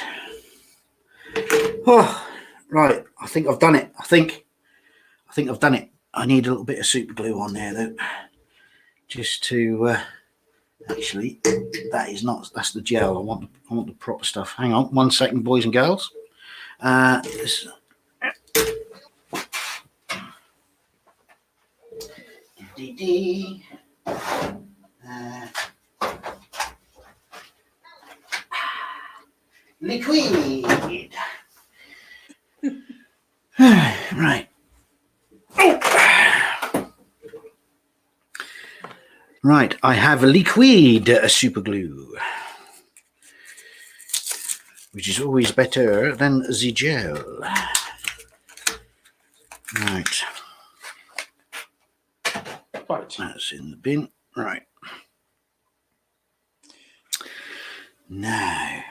Speaker 1: Oh, right. I think I've done it. I think I've done it. I need a little bit of super glue on there, though. Just to... actually, that's the gel. I want the proper stuff. Hang on 1 second, boys and girls. Liquid. Right. Right, I have a liquid super glue, which is always better than the gel. Right. That's in the bin. Right. Now.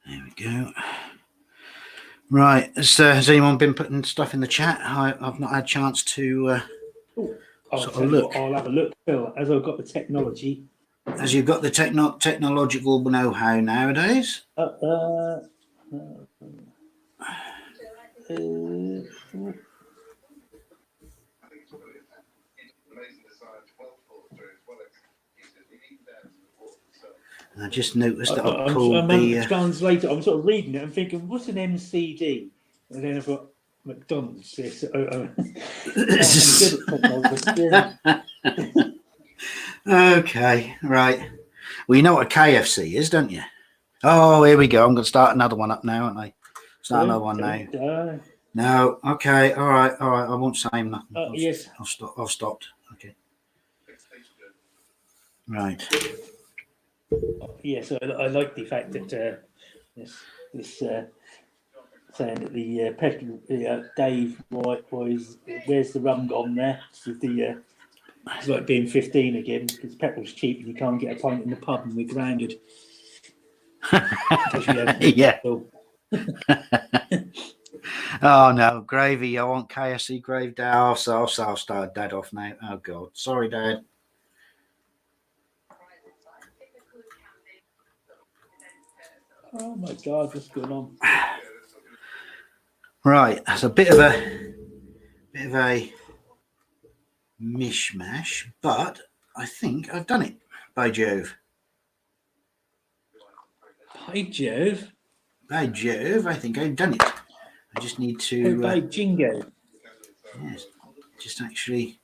Speaker 1: There we go. Right, has anyone been putting stuff in the chat? I've not had a chance to look.
Speaker 2: I'll have a look, Phil, as I've got the technology.
Speaker 1: As you've got the technological know-how nowadays? I just noticed that I pulled the
Speaker 2: translator. I'm sort of reading it. I'm thinking, what's an MCD? And then I've got McDonald's. Yes.
Speaker 1: Okay, right. Well, you know what a KFC is, don't you? Oh, here we go. I'm going to start another one up now, aren't I? Start another one now. No. Okay. All right. I won't say nothing.
Speaker 2: Yes.
Speaker 1: I've stopped. Okay. Right.
Speaker 2: Yes, I like the fact that this saying that the petrol Dave White was where's the rum gone there? With the it's like being 15 again because petrol's cheap and you can't get a pint in the pub and we're grounded.
Speaker 1: Yeah. Oh no, gravy! I want KFC gravy. Dad, I'll start Dad off now. Oh God, sorry, Dad.
Speaker 2: Oh my God, what's going on?
Speaker 1: Right, that's a bit of a mishmash, but I think I've done it. By Jove.
Speaker 2: By Jove.
Speaker 1: By Jove, I think I've done it. I just need to.
Speaker 2: By Jingo.
Speaker 1: Yes, just actually.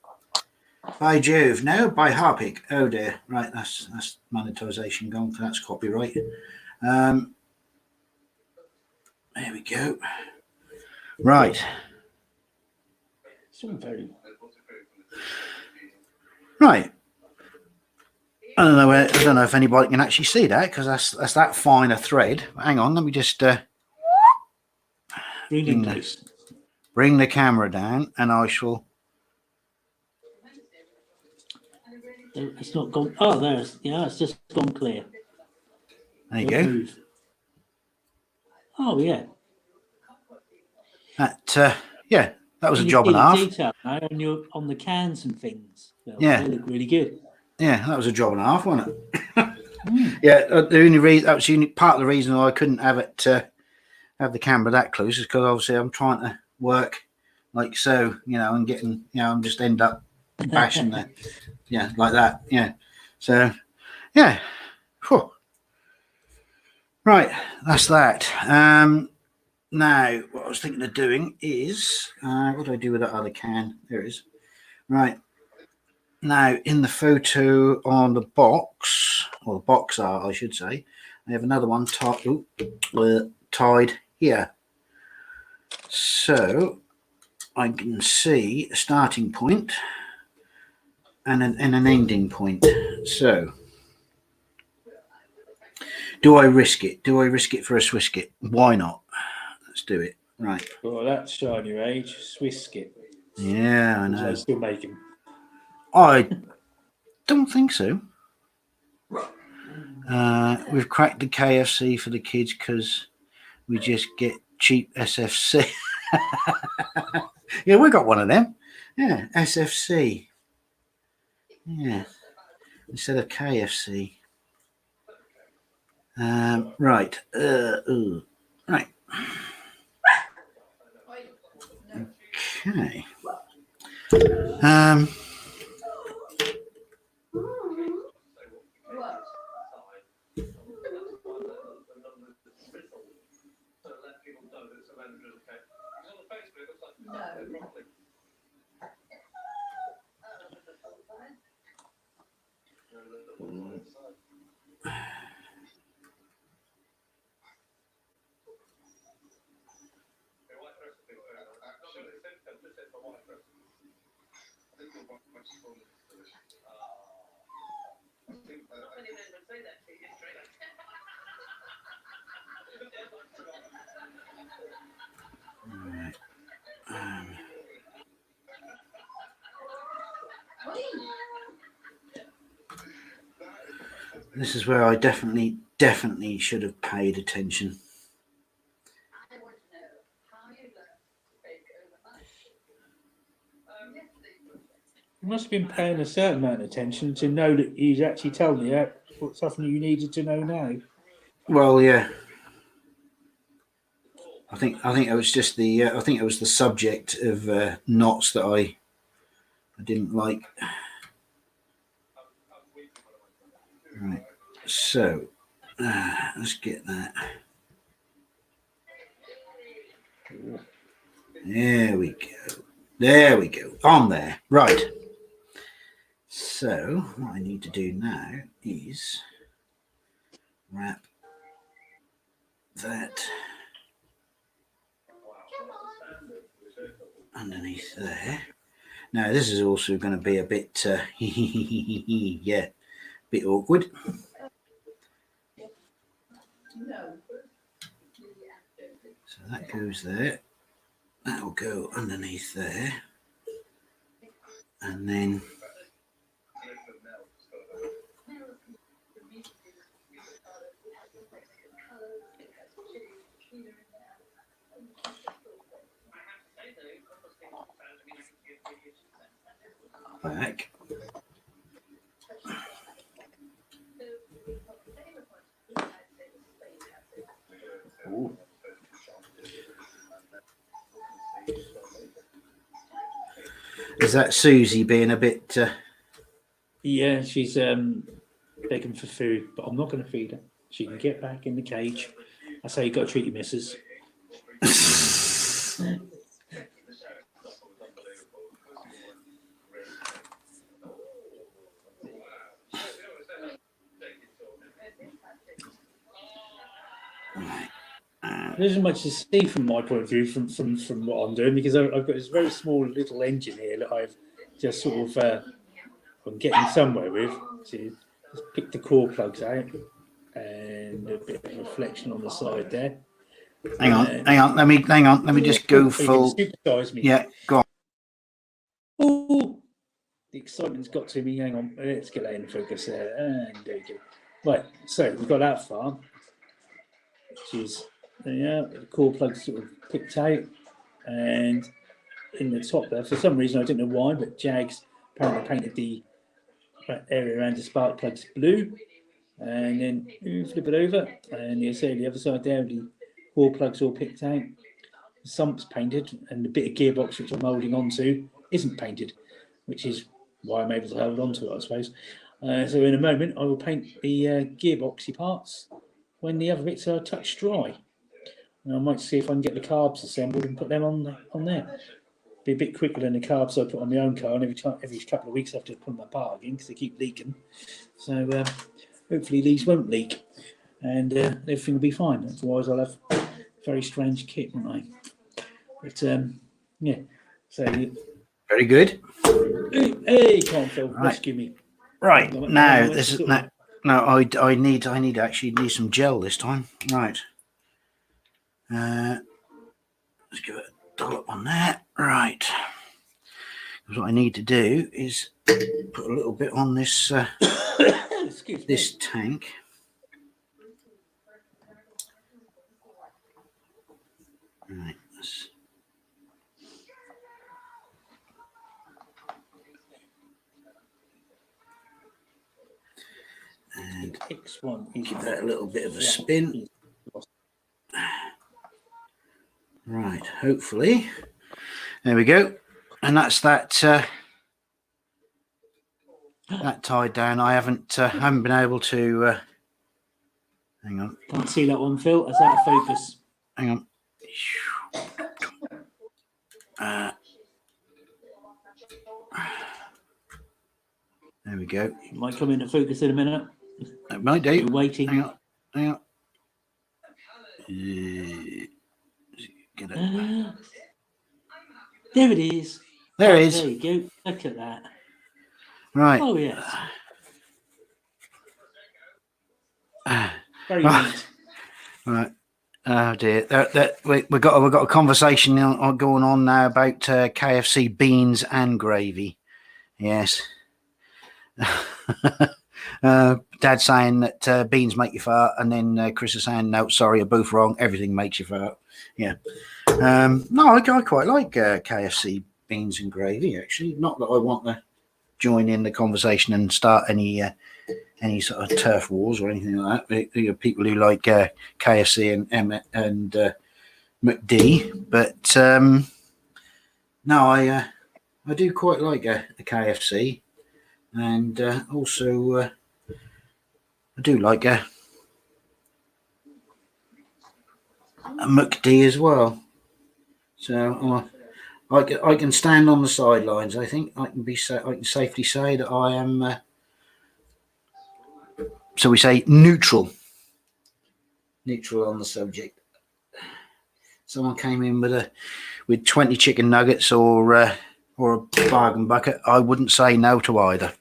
Speaker 1: By Jove, no, by Harpic. Oh dear, right, that's monetization gone. That's copyright. There we go. Right. Right. I don't know if anybody can actually see that because that's that fine a thread. Hang on, let me just bring the camera down, and I shall.
Speaker 2: It's not gone. Oh, there's it's just gone clear.
Speaker 1: There you go.
Speaker 2: Move. Oh yeah.
Speaker 1: That that was a job and a half.
Speaker 2: Detail now on the cans and things. Well,
Speaker 1: yeah,
Speaker 2: they look really good.
Speaker 1: Yeah, that was a job and a half, wasn't it? Yeah, the only reason that was part of the reason I couldn't have it have the camera that close is because obviously I'm trying to work like so, and getting, I'm just end up bashing the, like that, So, yeah, whew. Right, that's that. Now, what I was thinking of doing is, what do I do with that other can? There it is. Right. Now, in the photo on the box, or the box art, I should say, I have another one tied here. So I can see a starting point and an ending point. So, do I risk it? Do I risk it for a Swisskit? Why not? Let's do it. Right.
Speaker 2: Well, that's shiny age. Swisskit.
Speaker 1: Yeah, I know.
Speaker 2: They still make them.
Speaker 1: I don't think so. We've cracked the KFC for the kids because we just get cheap SFC. Yeah, we got one of them. Yeah, SFC. Yeah, instead of KFC. Right. Right. Okay. This is where I definitely should have paid attention.
Speaker 2: You must have been paying a certain amount of attention to know that he's actually telling you what's something you needed to know now.
Speaker 1: Well, yeah. I think it was just the I think it was the subject of knots that I didn't like. Right. So let's get that. There we go. There we go. On there. Right. So what I need to do now is wrap that underneath there. Now this is also going to be a bit yeah, bit awkward. So that goes there. That will go underneath there, and then back. Ooh. Is that Susie being a bit?
Speaker 2: Yeah, she's begging for food, but I'm not going to feed her. She can get back in the cage. That's how you got to treat your missus. There isn't much to see from my point of view from what I'm doing, because I've got this very small little engine here that I've just sort of I'm getting somewhere with. To just pick the core plugs out and a bit of reflection on the side there.
Speaker 1: Hang on. Let me just go full.
Speaker 2: Supersize me.
Speaker 1: Yeah, go on.
Speaker 2: Oh, the excitement's got to me. Hang on, let's get that in focus there. And there you go. Right, so we've got that far, which is the core plugs sort of picked out, and in the top there, for some reason I don't know why, but Jags apparently painted the area around the spark plugs blue, and then flip it over, and you see the other side there, the core plugs all picked out. The sump's painted, and the bit of gearbox which I'm holding onto isn't painted, which is why I'm able to hold on to it, I suppose. So in a moment I will paint the gearboxy parts when the other bits are touch dry. And I might see if I can get the carbs assembled and put them on there. Be a bit quicker than the carbs I put on my own car, and every couple of weeks I have to put them apart again because they keep leaking. So hopefully these won't leak, and everything will be fine. Otherwise I'll have very strange kit, won't I? But yeah, so
Speaker 1: Very good.
Speaker 2: hey, can't Phil,
Speaker 1: Right.
Speaker 2: rescue me.
Speaker 1: Right now, this is no. I need actually need some gel this time. Right. Let's give it a dollop on that. Right. Because what I need to do is put a little bit on this this tank. Right. And give that a little bit of a spin. Right, hopefully. There we go. And that's that that tied down. I haven't been able to hang on.
Speaker 2: Can't see that one, Phil. Is that a focus?
Speaker 1: Hang on. There we go.
Speaker 2: It might come into focus in a minute.
Speaker 1: It might do.
Speaker 2: We're waiting.
Speaker 1: Hang on. Get it.
Speaker 2: There it is.
Speaker 1: There it is.
Speaker 2: There you go. Look at that.
Speaker 1: Right.
Speaker 2: Oh yes. Very neat.
Speaker 1: Right. Oh dear. We've got a conversation going on now about KFC beans and gravy. Yes. Dad's saying that beans make you fart, and then Chris is saying, no, sorry, you're both wrong. Everything makes you fart. Yeah. No, I quite like KFC beans and gravy, actually. Not that I want to join in the conversation and start any sort of turf wars or anything like that. There are people who like KFC and McD, but no, I do quite like a KFC, and also I do like a McD as well. So I can stand on the sidelines. I think I can safely say that I am. So we say neutral on the subject. Someone came in with 20 chicken nuggets or a bargain bucket, I wouldn't say no to either.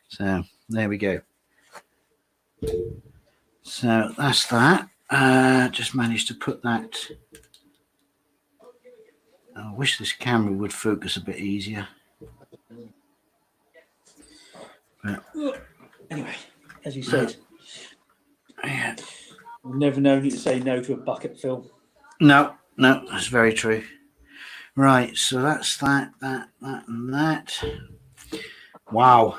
Speaker 1: So there we go. So that's that. Just managed to put that. I wish this camera would focus a bit easier. But,
Speaker 2: anyway, as you said,
Speaker 1: yeah.
Speaker 2: I've never known you to say no to a bucket, Phil.
Speaker 1: No, that's very true. Right, so that's that, and that. Wow.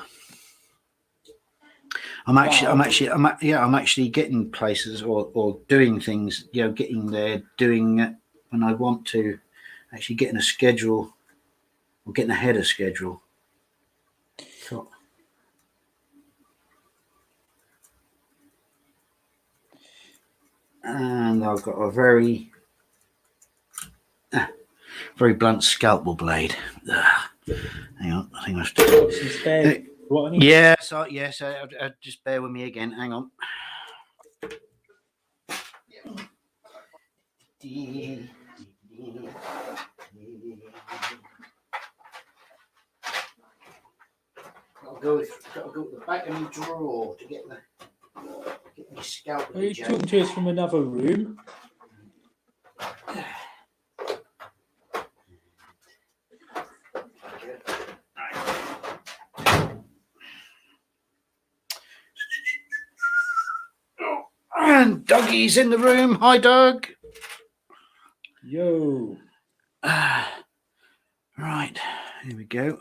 Speaker 1: I'm actually getting places or doing things, getting there, doing it when I want to, actually getting a schedule or getting ahead of schedule. So, and I've got a very blunt scalpel blade. Hang on, I think I have to. Yes, just bear with me again. Hang on. I'll go to the back of my drawer to get my scalpel.
Speaker 2: Are you talking to us from another room?
Speaker 1: And Dougie's in the room. Hi, Doug.
Speaker 2: Yo.
Speaker 1: Right, here we go.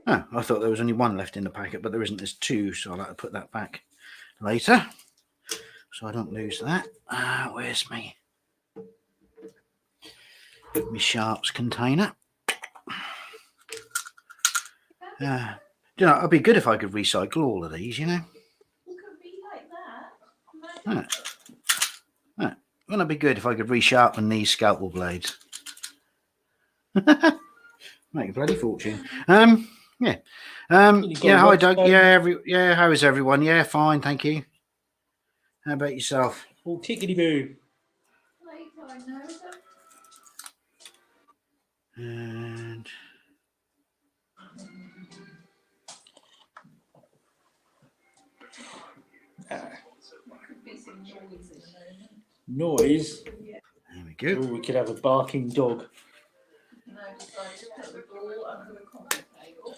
Speaker 1: Oh, I thought there was only one left in the packet, but there isn't. There's two, so I'll have to put that back later, so I don't lose that. Where's my sharps container? It'd be good if I could recycle all of these,
Speaker 3: It could be like that.
Speaker 1: Wouldn't it be good if I could resharpen these scalpel blades? Make a bloody fortune. Yeah. Hi, Doug. How is everyone? Yeah, fine, thank you. How about yourself?
Speaker 2: Oh, tickety boo.
Speaker 3: Later, I know them.
Speaker 1: And
Speaker 3: Could be some
Speaker 2: Noise.
Speaker 1: there we go.
Speaker 2: Oh, we could have a barking dog.
Speaker 3: And I decided to put the ball under the coffee table.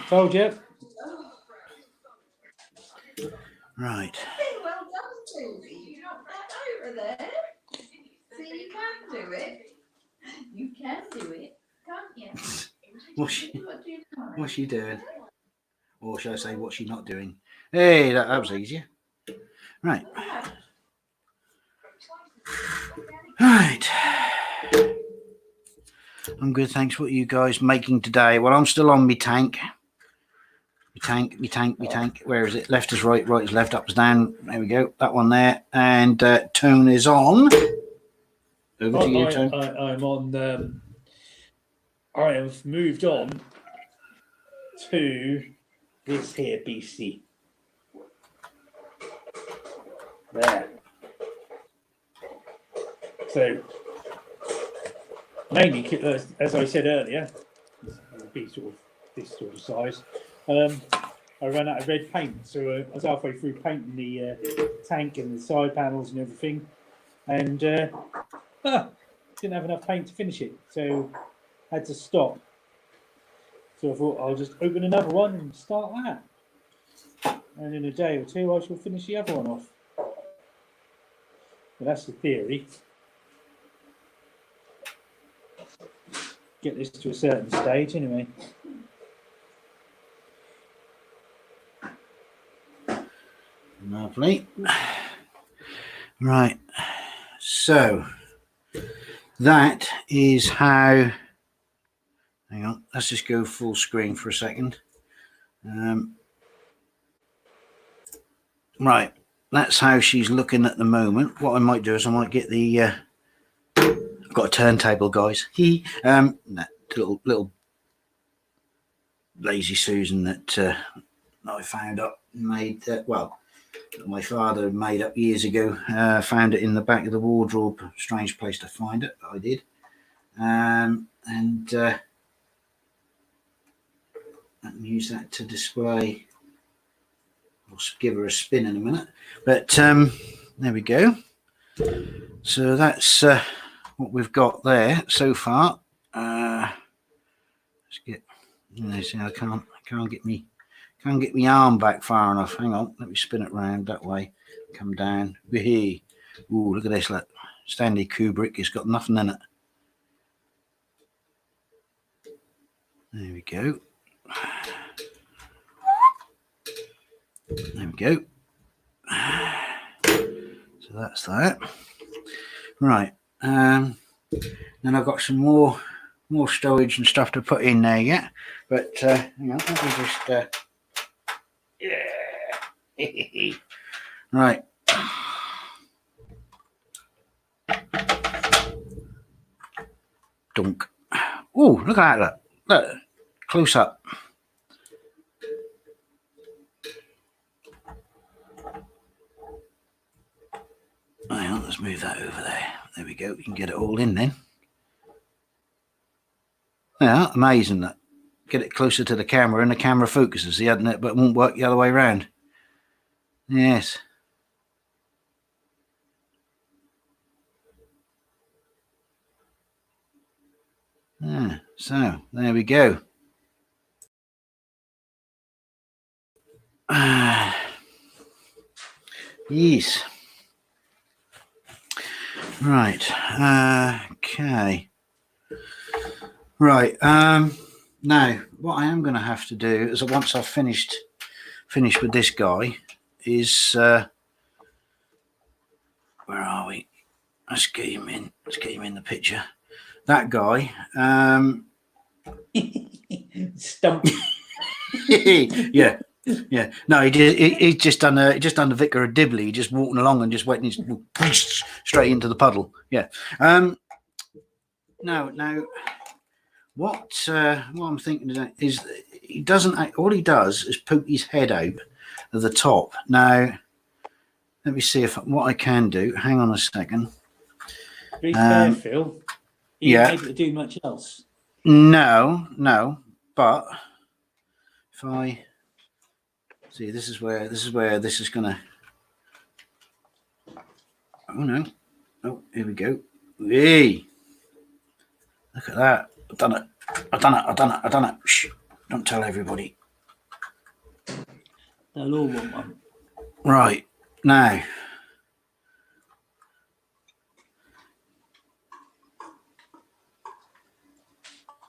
Speaker 2: Told you.
Speaker 1: Right.
Speaker 3: Hey, well done, Susie. You knocked that over there. See, you can do it. You can do it, can't you?
Speaker 1: What's she doing? Or should I say, what's she not doing? Hey, that was easier. Right. Right. I'm good, thanks. What are you guys making today? Well, I'm still on me tank. Me tank. Where is it? Left is right, right is left, up is down. There we go. That one there. And Tone is on. Over to you, Tone.
Speaker 2: I'm on. I have moved on to this here BC. There. So, mainly, as I said earlier, it would be sort of this sort of size. I ran out of red paint, so I was halfway through painting the tank and the side panels and everything, and didn't have enough paint to finish it, so had to stop. So I thought I'll just open another one and start that, and in a day or two I shall finish the other one off. But that's the theory. Get this to a certain stage anyway.
Speaker 1: Lovely. Right. So that is how. Hang on. Let's just go full screen for a second. Right. that's how she's looking at the moment. What I might do is I might get the I've got a turntable, guys. That little lazy Susan that I found up, made well, my father made up years ago. Found it in the back of the wardrobe. Strange place to find it, but I did. And I can use that to display. I'll give her a spin in a minute. But there we go. So that's what we've got there so far. Let's get. See, I can't get my arm back far enough. Hang on, let me spin it round that way. Come down. Ooh, look at this. Look, Stanley Kubrick. It's got nothing in it. There we go. There we go. So that's that. Right. Then I've got some more stowage and stuff to put in there yet. But hang on, let me just yeah. Right. Dunk. Oh, look at that. Look. Close up. Hang on, let's move that over there. There we go. You can get it all in then. Yeah, amazing that. Get it closer to the camera and the camera focuses, but it won't work the other way around. Yes. Yeah, so there we go. Yes. Right. Okay. Right. Now, what I am going to have to do is, once I've finished with this guy, is where are we? Let's get him in. Let's get him in the picture. That guy.
Speaker 2: Stump.
Speaker 1: Yeah. Yeah, no, he just done the Vicar of Dibley, just walking along and just went straight into the puddle. Yeah. Now, what I'm thinking is he doesn't. All he does is poke his head out of the top. Now, let me see what I can do. Hang on a second.
Speaker 2: To be fair, Phil, you
Speaker 1: yeah.
Speaker 2: able to do much else?
Speaker 1: No, but if I see, this is where this is gonna. Oh no! Oh, here we go. Hey, look at that! I've done it! Shh! Don't tell everybody.
Speaker 2: They'll all want one.
Speaker 1: Right now.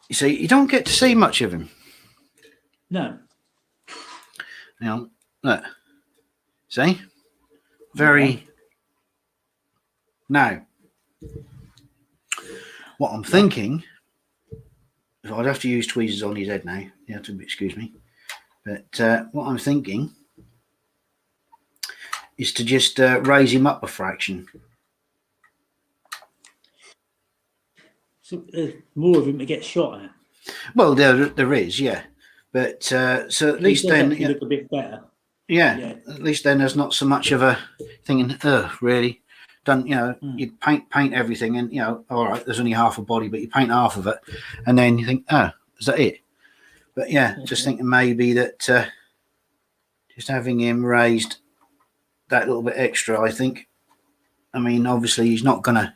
Speaker 1: You see, you don't get to see much of him.
Speaker 2: No.
Speaker 1: Hang on, look. See? Very. Now, what I'm thinking, if I'd have to use tweezers on his head now, you have to excuse me. But what I'm thinking is to just raise him up a fraction.
Speaker 2: So more of him to get shot at.
Speaker 1: Well, there is, yeah. But so at least then
Speaker 2: you look a bit better.
Speaker 1: Yeah, at least then there's not so much of a thinking, really. Don't you paint everything, and all right, there's only half a body, but you paint half of it, and then you think, oh, is that it? But yeah, just thinking maybe that just having him raised that little bit extra, I think. I mean, obviously he's not gonna.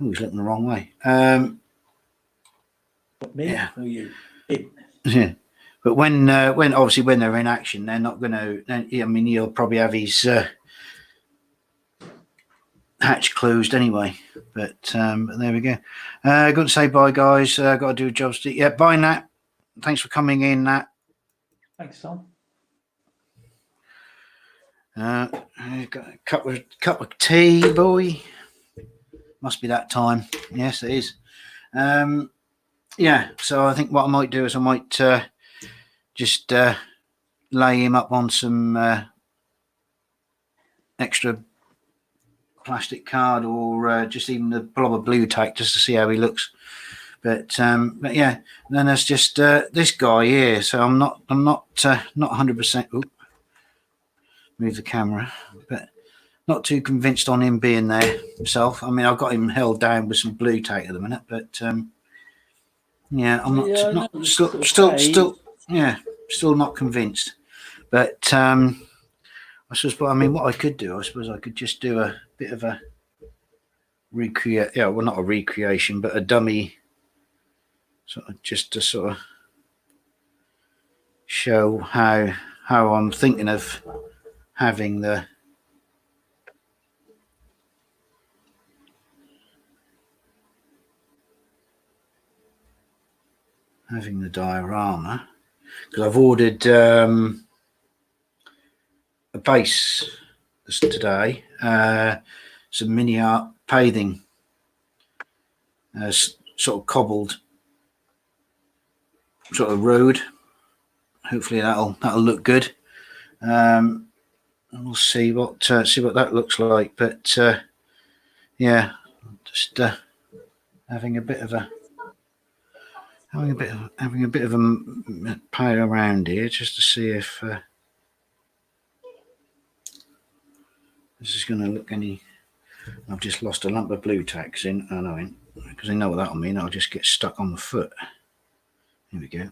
Speaker 1: Oh, he's looking the wrong way.
Speaker 2: Me?
Speaker 1: Yeah.
Speaker 2: Or you? Him.
Speaker 1: Yeah. But when obviously when they're in action, they're not going to. I mean, he'll probably have his hatch closed anyway. But there we go. Got to say bye, guys. Got to do a job. Yeah, bye, Nat. Thanks for coming in, Nat.
Speaker 2: Thanks, Tom.
Speaker 1: Got a cup of tea, boy. Must be that time. Yes, it is. Yeah. So I think what I might do is I might just lay him up on some extra plastic card or just even a blob of blue tack just to see how he looks. But yeah, and then there's just this guy here. So I'm not 100%. Move the camera, but not too convinced on him being there himself. I mean, I've got him held down with some blue tack at the minute, but yeah, I'm still not convinced. But I suppose, but I mean, what I could do, I suppose, I could just do a bit of a recreate. Yeah, well, not a recreation, but a dummy. Sort of just to sort of show how I'm thinking of having the diorama, because I've ordered a base today, some mini art paving, sort of cobbled sort of road. Hopefully that'll look good. We'll see what that looks like. But yeah, just having a bit of a play around here just to see if this is going to look any. I've just lost a lump of blue tacks in. I know, because I know what that'll mean. I'll just get stuck on the foot. Here we go.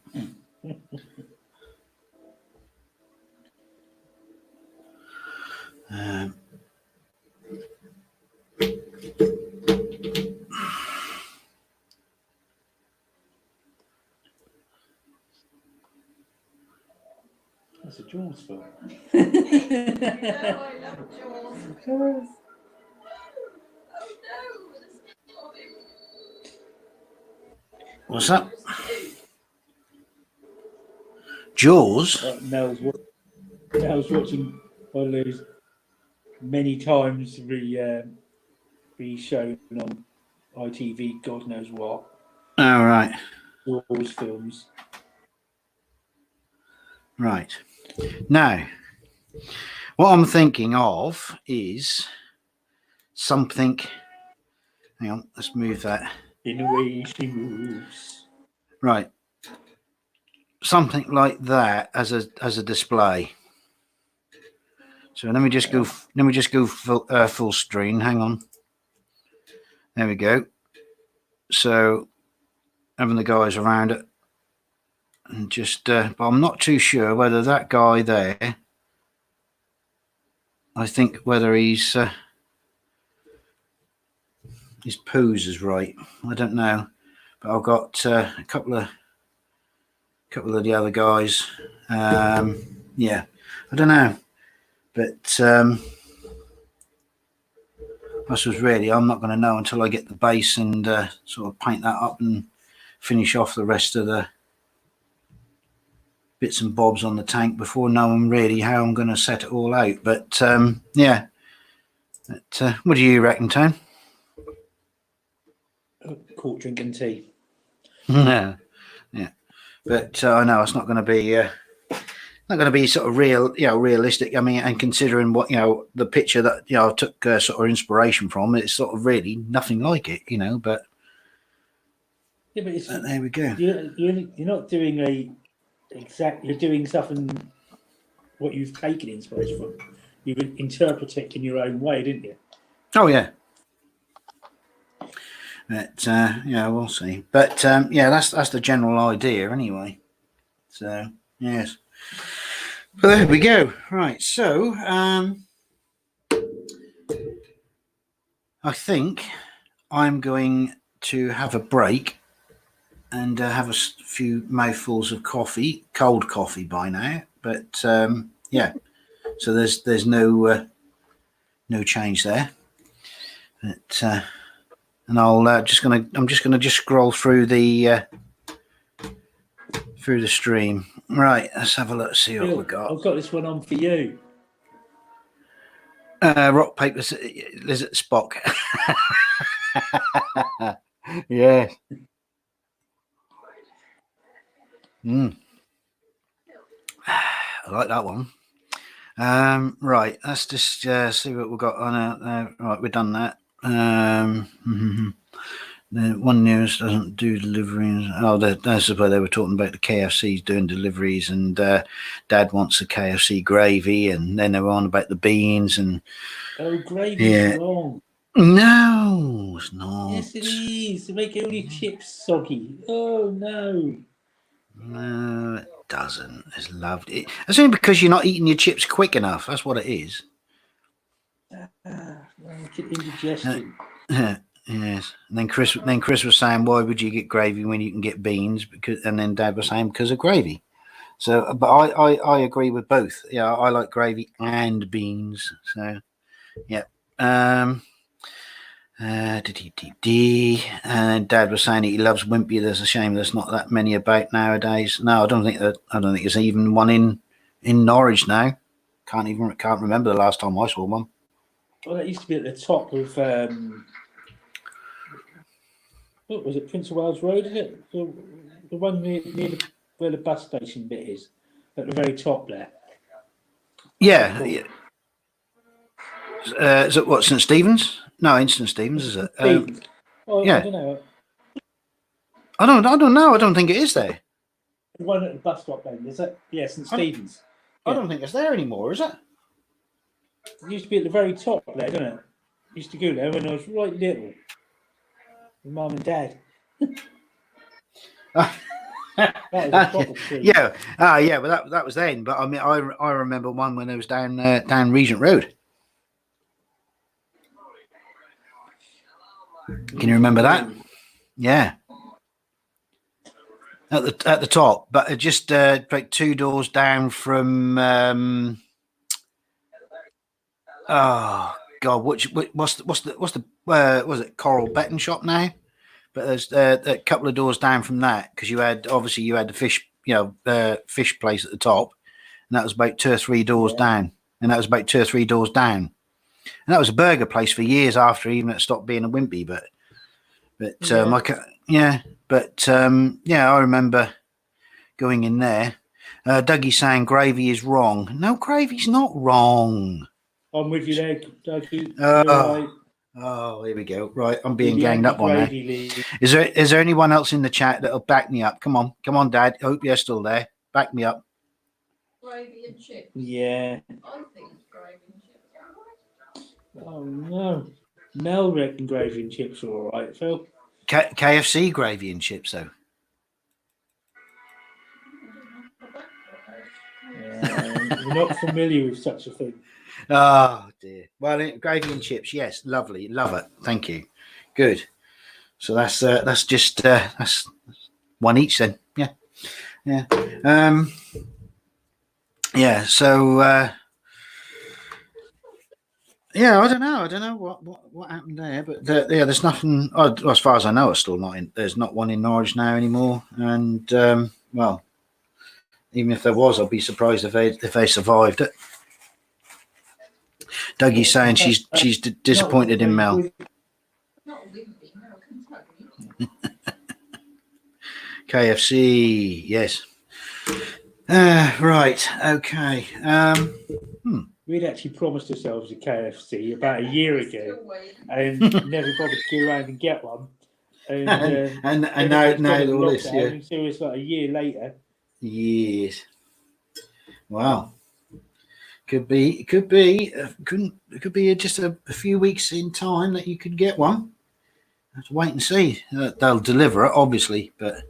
Speaker 2: That's a Jaws film.
Speaker 3: I love Jaws. Oh no!
Speaker 1: What's that? Jaws?
Speaker 2: Mel's watching one of those many times re-shown on ITV, God knows what.
Speaker 1: Oh, right.
Speaker 2: Jaws films.
Speaker 1: Right. Now, what I'm thinking of is something. Hang on, let's move that.
Speaker 2: In the way she moves.
Speaker 1: Right. Something like that as a display. So let me just go full screen. Hang on. There we go. So having the guys around it, and just but I'm not too sure whether that guy there. I think whether his pose is right. I don't know, but I've got a couple of the other guys. Yeah, I don't know, but I suppose really I'm not going to know until I get the base and sort of paint that up and finish off the rest of the bits and bobs on the tank before knowing really how I'm going to set it all out. But yeah, but, what do you reckon, Tone?
Speaker 2: Caught drinking tea.
Speaker 1: Yeah, but I know it's not going to be sort of realistic. I mean, and considering what the picture that I took sort of inspiration from, it's sort of really nothing like it, But
Speaker 2: Yeah, but
Speaker 1: there we go.
Speaker 2: You're not doing you're doing stuff in what you've taken inspiration from. You would interpret it in your own way, didn't you?
Speaker 1: Oh yeah. But yeah, we'll see. But yeah, that's the general idea anyway. So yes. But there we go. Right. So I think I'm going to have a break and have a few mouthfuls of coffee, cold coffee by now. But yeah, so there's no change there. But and I'm just gonna scroll through the stream. Right, let's have a look. See what we got.
Speaker 2: I've got this one on for you.
Speaker 1: Rock paper lizard Spock. Yeah. I like that one. Right, let's just see what we've got on. Right, we've done that. The one news doesn't do deliveries. Oh, that's where they were talking about the KFC's doing deliveries, and Dad wants the KFC gravy, and then they were on about the beans and.
Speaker 2: Oh, gravy's wrong.
Speaker 1: No, it's not.
Speaker 2: Yes, it is. To make all your chips soggy. Oh no.
Speaker 1: No, it doesn't. It's loved it. It's only because you're not eating your chips quick enough. That's what it is.
Speaker 2: Indigestion.
Speaker 1: Yes. And then Chris was saying, why would you get gravy when you can get beans? And then Dad was saying because of gravy. So, but I agree with both. Yeah, I like gravy and beans. So, yeah. And Dad was saying that he loves Wimpy. There's a shame there's not that many about nowadays. No, I don't think there's even one in Norwich now. Can't remember the last time I saw one.
Speaker 2: Well, that used to be at the top of what was it, Prince of Wales Road? Is it the one near where the bus station bit is, at the very top there?
Speaker 1: Yeah. Is it what, St Stephen's? No, ain't St Stephen's, is it?
Speaker 2: Yeah. I don't know.
Speaker 1: I don't know. I don't think it is there.
Speaker 2: The one at the bus stop then, is it? Yeah, St Stephen's.
Speaker 1: I don't think it's there anymore, is it?
Speaker 2: It used to be at the very top there, didn't it? Used to go there when I was right little. With Mum and Dad.
Speaker 1: That
Speaker 2: was a proper treat.
Speaker 1: Yeah, but that was then. But I mean, I remember one when it was down Regent Road. Can you remember that? Yeah. At the top, but just like 2 doors down from. Oh God, what's the was it Coral Betting Shop now? But there's a couple of doors down from that, because you had the fish, fish place at the top, and that was about 2 or 3 doors down, and that was a burger place for years after even it stopped being a Wimpy. But I remember going in there. Dougie's saying gravy is wrong. No, gravy's not wrong.
Speaker 2: I'm with you there, Dougie.
Speaker 1: Oh, here we go. Right, I'm being ganged up on there. Is there anyone else in the chat that'll back me up? Come on, Dad. I hope you're still there. Back me up.
Speaker 3: Gravy and chips.
Speaker 2: Yeah.
Speaker 3: I think it's gravy and chips.
Speaker 2: Oh no. Mel reckon gravy and chips are all right, Phil.
Speaker 1: KFC gravy and chips, though.
Speaker 2: We're not familiar with such a thing.
Speaker 1: Oh dear. Well, gravy and chips, yes, lovely, love it. Thank you. Good. So that's just that's one each then. Yeah. So I don't know what happened there, but there's nothing. As far as I know, it's still not in. There's not one in Norwich now anymore, and well, even if there was, I'd be surprised if they survived it. Dougie's saying she's disappointed in Mel.
Speaker 3: Not Wimpy, no, Kentucky.
Speaker 1: KFC, yes. Right, okay.
Speaker 2: We'd actually promised ourselves a KFC about a year ago, and never bothered to go around and get one. And
Speaker 1: now all this, yeah.
Speaker 2: So it's like a year later.
Speaker 1: Yes. Wow. Could be just a few weeks in time that you could get one. Have to wait and see. They'll deliver it, obviously, but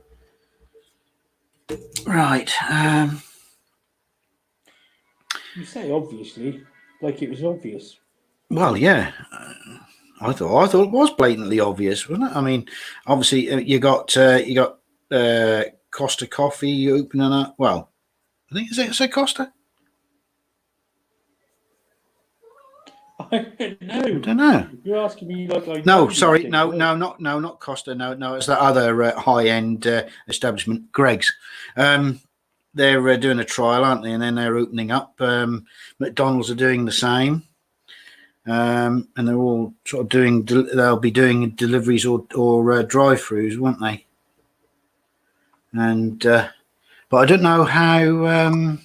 Speaker 1: right.
Speaker 2: You say obviously, like it was obvious.
Speaker 1: Well, yeah. I thought it was blatantly obvious, wasn't it? I mean, obviously you got Costa Coffee opening up. Well, I think is it Costa?
Speaker 2: I
Speaker 1: don't know.
Speaker 2: You're asking me like I
Speaker 1: no, sorry, not Costa. No, it's that other high-end establishment, Greg's. They're doing a trial, aren't they? And then they're opening up. McDonald's are doing the same, and they're all sort of doing. They'll be doing deliveries or drive-throughs, won't they? And but I don't know how.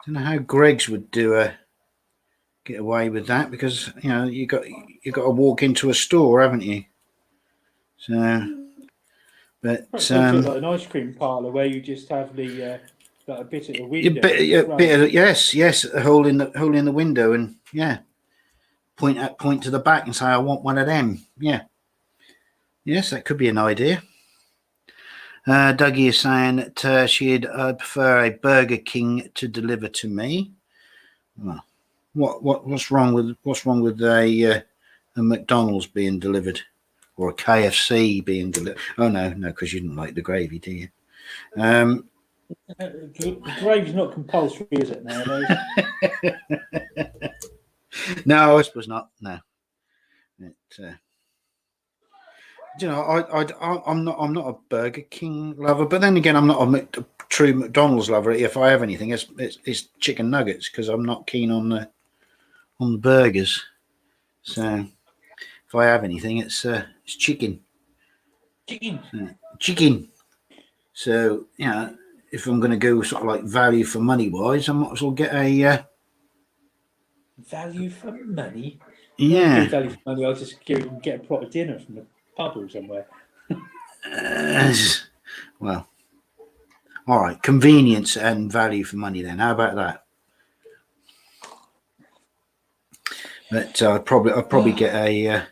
Speaker 1: don't know how Greggs would get away with that, because you got to walk into a store, haven't you? So, but
Speaker 2: It's a bit like an ice cream parlour where you just have the like a bit at the window.
Speaker 1: yes, a hole in the window, and point to the back and say, I want one of them. Yeah. Yes, that could be an idea. Dougie is saying that she'd prefer a Burger King to deliver to me. Well, what's wrong with a McDonald's being delivered, or a KFC being delivered? Oh no, because you didn't like the gravy, do you?
Speaker 2: The grave's not compulsory, is it, nowadays?
Speaker 1: No, I suppose not. No. I'm not a Burger King lover, but then again, I'm not a true McDonald's lover. If I have anything, it's chicken nuggets, because I'm not keen on the burgers. So if I have anything, it's chicken. Chicken. So if I'm going to go sort of like value for money wise, I might as well get a
Speaker 2: value for money.
Speaker 1: Yeah.
Speaker 2: Value for money. I'll just go and get a pot of dinner from the pub or somewhere.
Speaker 1: Well, all right. Convenience and value for money. Then how about that? But I'd probably get a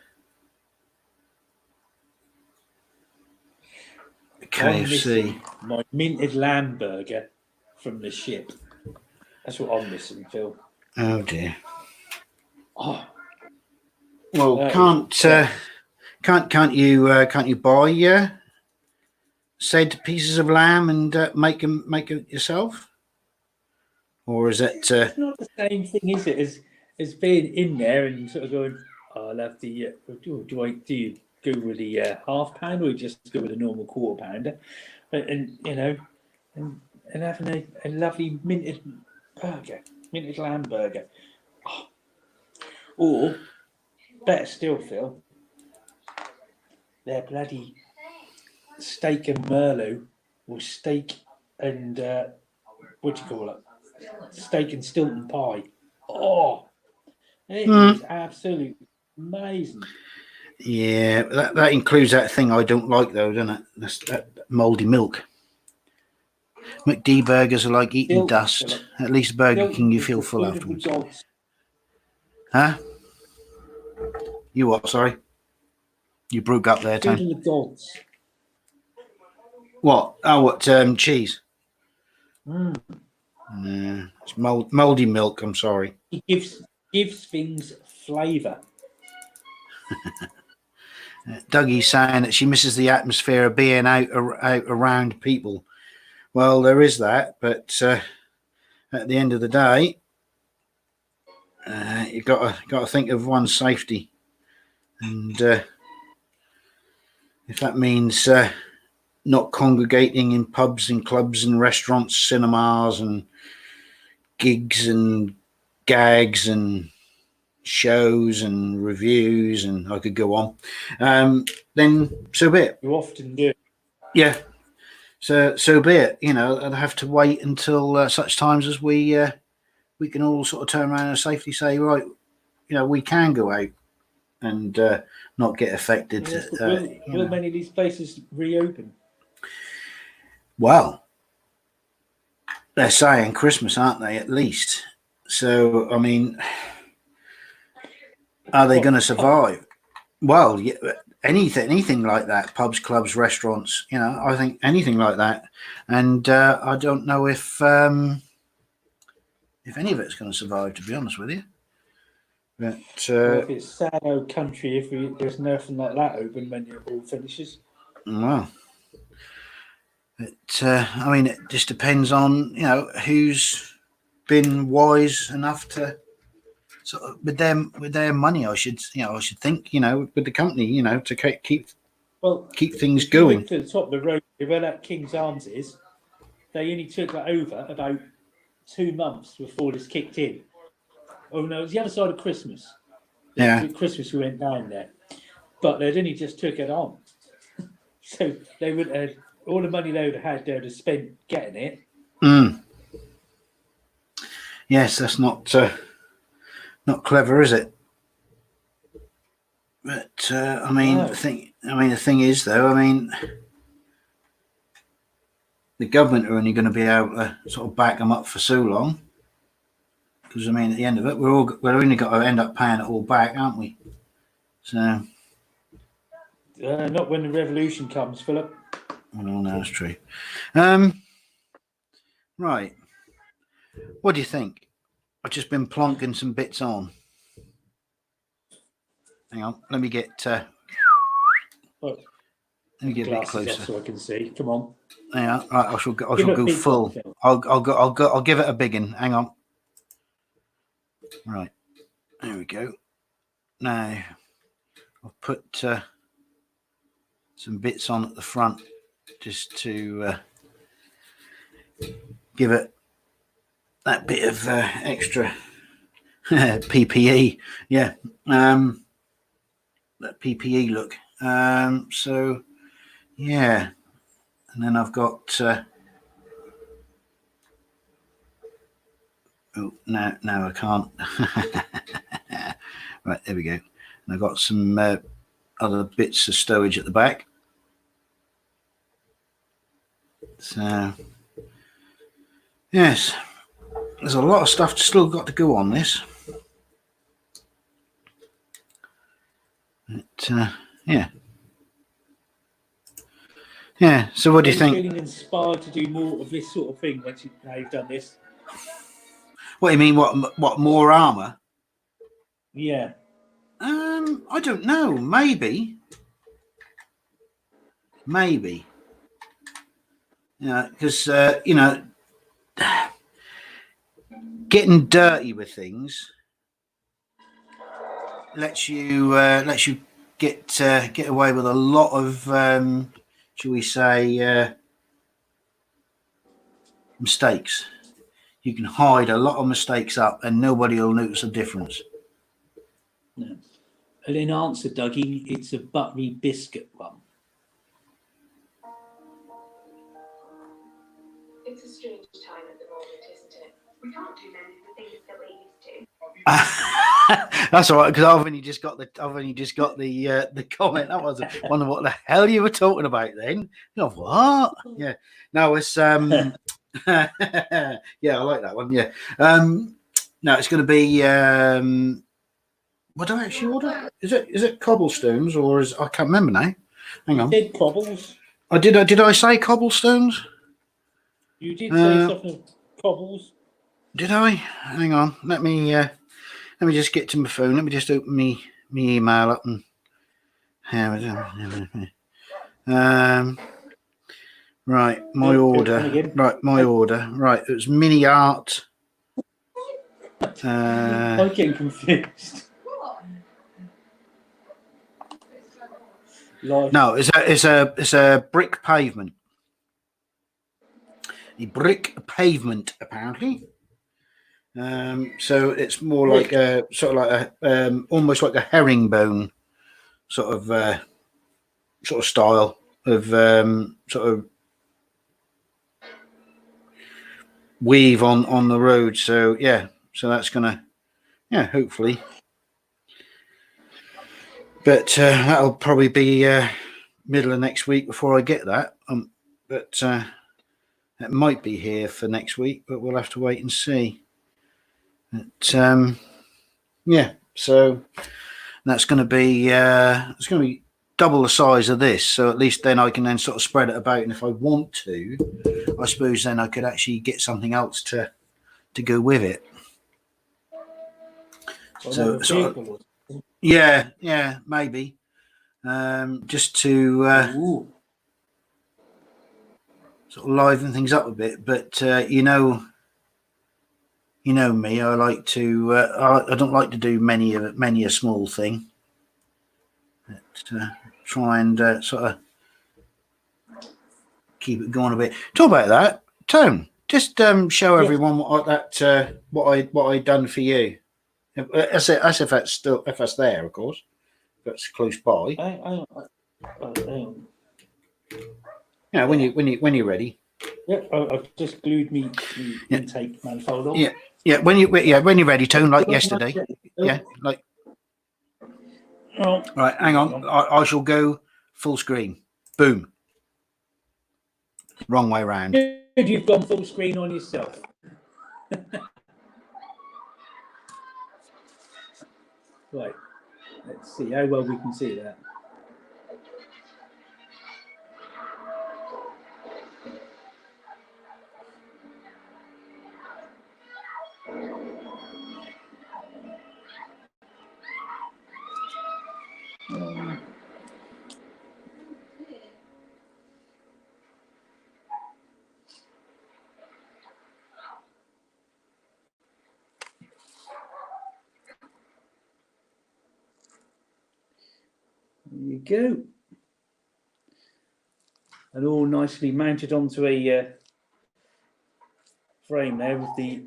Speaker 1: KFC.
Speaker 2: My minted lamb burger from the ship. That's what I'm missing, Phil.
Speaker 1: Oh dear.
Speaker 2: Oh.
Speaker 1: Well, can't you buy said pieces of lamb and make it yourself? Or is it?
Speaker 2: It's not the same thing, is it? As being in there and sort of going, I'll have the. Do you go with the half pound, or you just go with a normal quarter pounder, and having a lovely minted lamb burger, or better still, Phil, their bloody steak and merlot, or steak and what do you call it? Steak and Stilton pie. Oh, it is absolutely amazing.
Speaker 1: Yeah, that includes that thing I don't like, though, doesn't it? That's that mouldy milk. McD burgers are like eating dust. At least Burger King, you feel full afterwards. Huh? You what? Sorry, you broke up there, Tom.
Speaker 2: The gods.
Speaker 1: What? Oh, what? Cheese. It's mouldy milk. I'm sorry.
Speaker 2: It gives things flavour.
Speaker 1: Dougie's saying that she misses the atmosphere of being out around people. Well, there is that, but at the end of the day, you've got to think of one's safety, and if that means not congregating in pubs and clubs and restaurants, cinemas and gigs and gags and shows and reviews, and I could go on, then so be it.
Speaker 2: You often do.
Speaker 1: Yeah. So be it. I'd have to wait until such times as we can all sort of turn around and safely say, right, we can go out and not get affected.
Speaker 2: Yes, will many of these places reopen?
Speaker 1: Well, they're saying Christmas, aren't they? At least. So, I mean, are they going to survive? Well, yeah, anything like that, pubs, clubs, restaurants, I think anything like that. And I don't know if any of it's going to survive, to be honest with you. But
Speaker 2: if it's sad old country, if there's nothing like that open when it all finishes.
Speaker 1: Well, I mean, it just depends on who's been wise enough to sort of with their money. I should think with the company to keep things going.
Speaker 2: To the top of the road where that King's Arms is, they only took that over about 2 months before this kicked in. Oh no, it was the other side of Christmas.
Speaker 1: Yeah,
Speaker 2: Christmas we went down there, but they'd only just took it on, so they would all the money they would have had there to spend getting it.
Speaker 1: yes, that's not clever, is it? But I mean,
Speaker 2: No.
Speaker 1: the thing is, though, I mean, the government are only going to be able to sort of back them up for so long, because I mean, at the end of it, we're only got to end up paying it all back, aren't we? So,
Speaker 2: Not when the revolution comes, Philip.
Speaker 1: well, no, that's true. Right, what do you think? I've just been plonking some bits on. Hang on, let me get
Speaker 2: Look,
Speaker 1: let me get a bit
Speaker 2: glasses off
Speaker 1: closer.
Speaker 2: so I can see. Come on.
Speaker 1: Hang on, right, I shall
Speaker 2: Give
Speaker 1: go
Speaker 2: it a big
Speaker 1: full.
Speaker 2: one, Phil.
Speaker 1: I'll give it a big one. Hang on. Right, there we go. Now I'll put some bits on at the front just to give it that bit of extra PPE. Yeah, that PPE look. So yeah, and then I've got. Oh, no, I can't. Right, there we go. And I've got some other bits of stowage at the back. So, yes, there's a lot of stuff still got to go on this. But, yeah. Yeah, so what do you think?
Speaker 2: Feeling inspired to do more of this sort of thing once you've done this?
Speaker 1: What do you mean, what more armour?
Speaker 2: Yeah.
Speaker 1: I don't know. Maybe. Yeah, because getting dirty with things lets you get away with a lot of shall we say mistakes. You can hide a lot of mistakes up, and nobody will notice a difference.
Speaker 2: No. And in answer, Dougie, it's a buttery biscuit one.
Speaker 4: It's a strange time at the moment, isn't it? We can't do many of the things that we used to.
Speaker 1: That's all right, because I've only just got the comment. That was wonder what the hell you were talking about then. You know, what? Yeah. No, it's yeah, I like that one. Yeah. No, it's going to be what do I actually order? Is it cobblestones or I can't remember now. Hang on.
Speaker 2: You did cobbles.
Speaker 1: Did I say cobblestones?
Speaker 2: You did say something cobbles.
Speaker 1: Did I? Hang on. Let me just get to my phone. Let me just open me email up and right, my order. Right, my order. Right, it was mini art.
Speaker 2: I'm getting confused.
Speaker 1: No, it's a brick pavement. The brick pavement, apparently. So it's more like a sort of like a almost like a herringbone sort of style of sort of weave on the road. So yeah, so that's gonna hopefully. But that'll probably be middle of next week before I get that. But it might be here for next week, but we'll have to wait and see. But yeah, so that's going to be it's going to be double the size of this. So at least then I can then sort of spread it about, and if I want to, I suppose then I could actually get something else to go with it. So sort of, yeah, maybe just to sort of liven things up a bit. But you know me, I like to I don't like to do many a small thing. But, try and sort of keep it going a bit. Talk about that, Tone. Just show everyone what I done for you. As if that's there, of course. That's close by.
Speaker 2: Hang on.
Speaker 1: Yeah, when you're ready.
Speaker 2: Yeah, I've just glued me intake manifold on.
Speaker 1: Yeah. When you're ready, Tone, like yesterday. Yeah, like.
Speaker 2: Oh,
Speaker 1: Right, hang on. I shall go full screen. Boom. Wrong way round.
Speaker 2: Good, you've gone full screen on yourself. Right, let's see how well we can see that. There you go. And all nicely mounted onto a frame there with the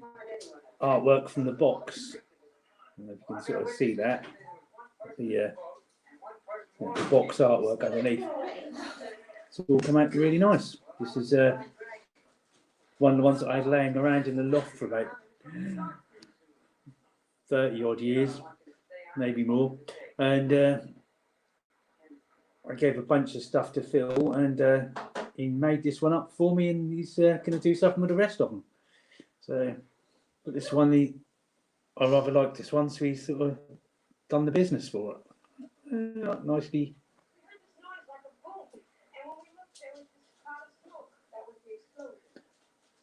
Speaker 2: artwork from the box. I don't know if you can sort of see that. The box artwork underneath. It's all come out really nice. This is one of the ones that I had laying around in the loft for about 30 odd years, maybe more. And I gave a bunch of stuff to Phil, and he made this one up for me, and he's going to do something with the rest of them. So, but this one, I rather like this one, so he's sort of done the business for it. Nicely.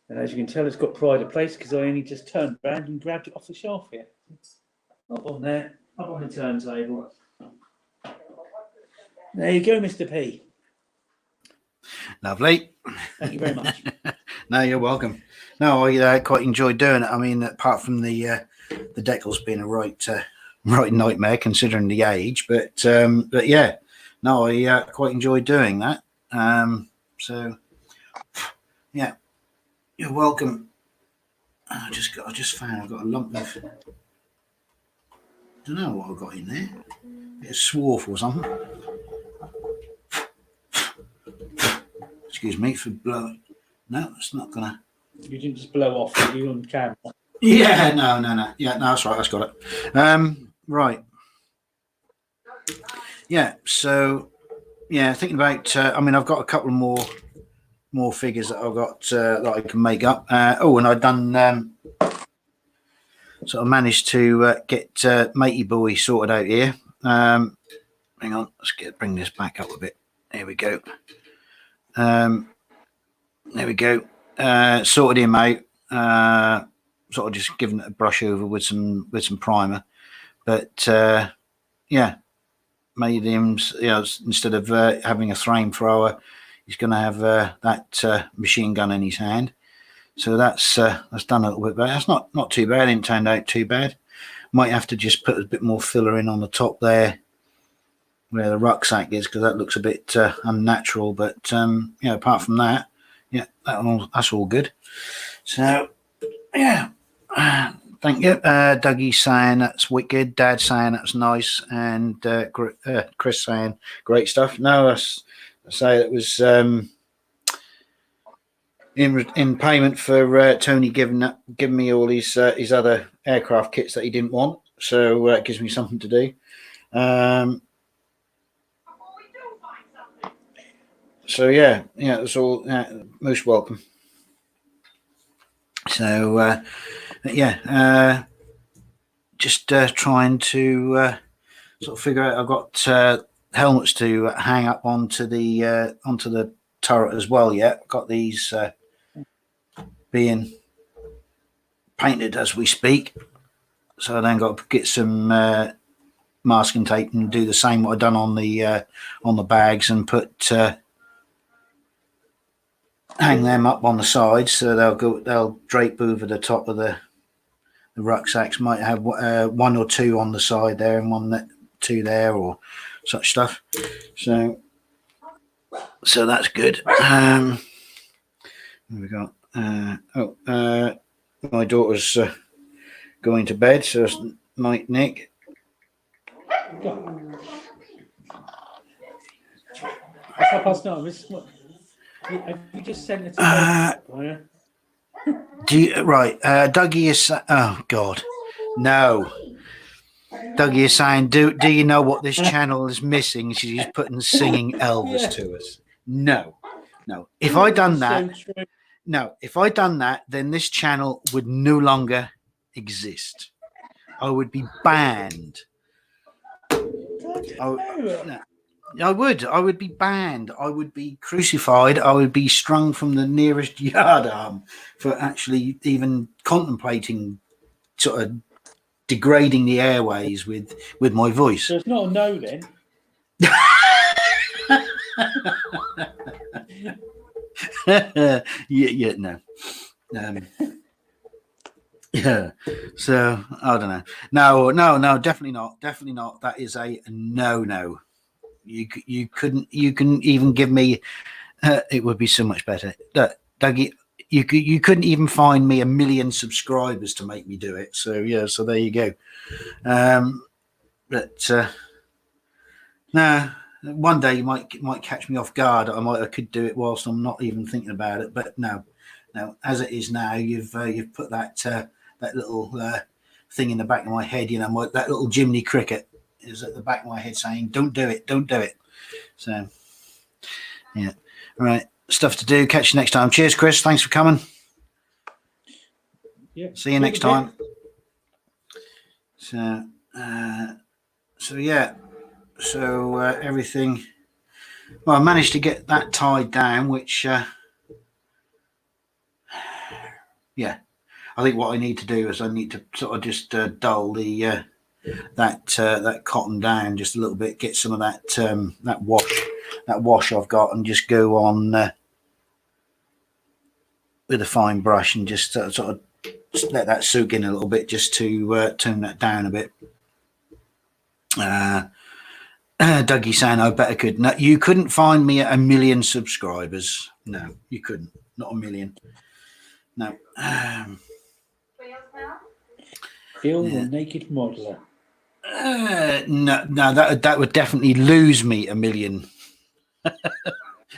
Speaker 2: And as you can tell, it's got pride of place because I only just turned around and grabbed it off the shelf here. It's up on there, up on the turntable. There you go, Mr. P.
Speaker 1: Lovely.
Speaker 2: Thank you very much.
Speaker 1: No, you're welcome. No, I quite enjoyed doing it. I mean, apart from the decals being a right nightmare considering the age, but yeah, no, I quite enjoyed doing that. So yeah, you're welcome. I just found I've got a lump of, don't know what I've got in there. Bit of swarf or something. Excuse me for blowing. No, it's not gonna.
Speaker 2: You didn't just blow off, did you, on camera?
Speaker 1: Yeah, no. Yeah, no, that's right. That's got it. Right. Yeah. So, yeah, thinking about. I mean, I've got a couple more figures that I've got that I can make up. And I've done. Sort of managed to get Matey Boy sorted out here. Hang on, let's bring this back up a bit. There we go. There we go. Sorted him out. Sort of just giving it a brush over with some primer, but yeah, made him. Instead of having a flamethrower, he's going to have that machine gun in his hand. So that's done a little bit better. That's not too bad. It didn't turn out too bad. Might have to just put a bit more filler in on the top there, where the rucksack is, because that looks a bit unnatural. But apart from that, yeah, that's all good. So yeah, thank you. Dougie's saying that's wicked. Dad saying that's nice, and Chris saying great stuff. No, I say it was in payment for Tony giving me all his other aircraft kits that he didn't want. So it gives me something to do. So yeah, it's all most welcome. So just trying to sort of figure out. I've got helmets to hang up onto the turret as well. Yeah, got these being painted as we speak. So I then got to get some masking tape and do the same what I've done on the bags and put. Hang them up on the sides so they'll drape over the top of the rucksacks. Might have one or two on the side there and two there or such stuff. So that's good. We got my daughter's going to bed, so it's night, Nick.
Speaker 2: It's 9:30. Have you just sent it to
Speaker 1: Uh,
Speaker 2: Facebook?
Speaker 1: Dougie is. Oh God, no. Dougie is saying, do you know what this channel is missing? She's putting singing Elvis
Speaker 2: Yeah.
Speaker 1: to us. No. If I done that,
Speaker 2: So true.
Speaker 1: no. If I done that, then this channel would no longer exist. I would be banned. I would be banned. I would be crucified. I would be strung from the nearest yardarm for actually even contemplating sort of degrading the airways with my voice.
Speaker 2: So it's not a no then.
Speaker 1: yeah, no. Yeah. So I don't know. No, definitely not. Definitely not. That is a no. You couldn't. You can even give me. It would be so much better. Dougie, you couldn't even find me 1 million subscribers to make me do it. So yeah. So there you go. But no. One day you might catch me off guard. I could do it whilst I'm not even thinking about it. But no. As it is now, you've put that little thing in the back of my head. You know, that little Jiminy Cricket is at the back of my head saying, "Don't do it, don't do it." So yeah, all right, stuff to do. Catch you next time. Cheers, Chris. Thanks for coming.
Speaker 2: Yeah.
Speaker 1: See you next time. So yeah. So everything. Well, I managed to get that tied down, which yeah. I think what I need to do is I need to sort of just dull the that cotton down just a little bit, get some of that wash I've got, and just go on with a fine brush and just sort of let that soak in a little bit, just to tone that down a bit. Dougie saying I better could. No, you couldn't find me at 1 million subscribers. No, you couldn't. Not 1 million. No.
Speaker 2: Phil, the naked modeler.
Speaker 1: No, that would definitely lose me 1 million. 1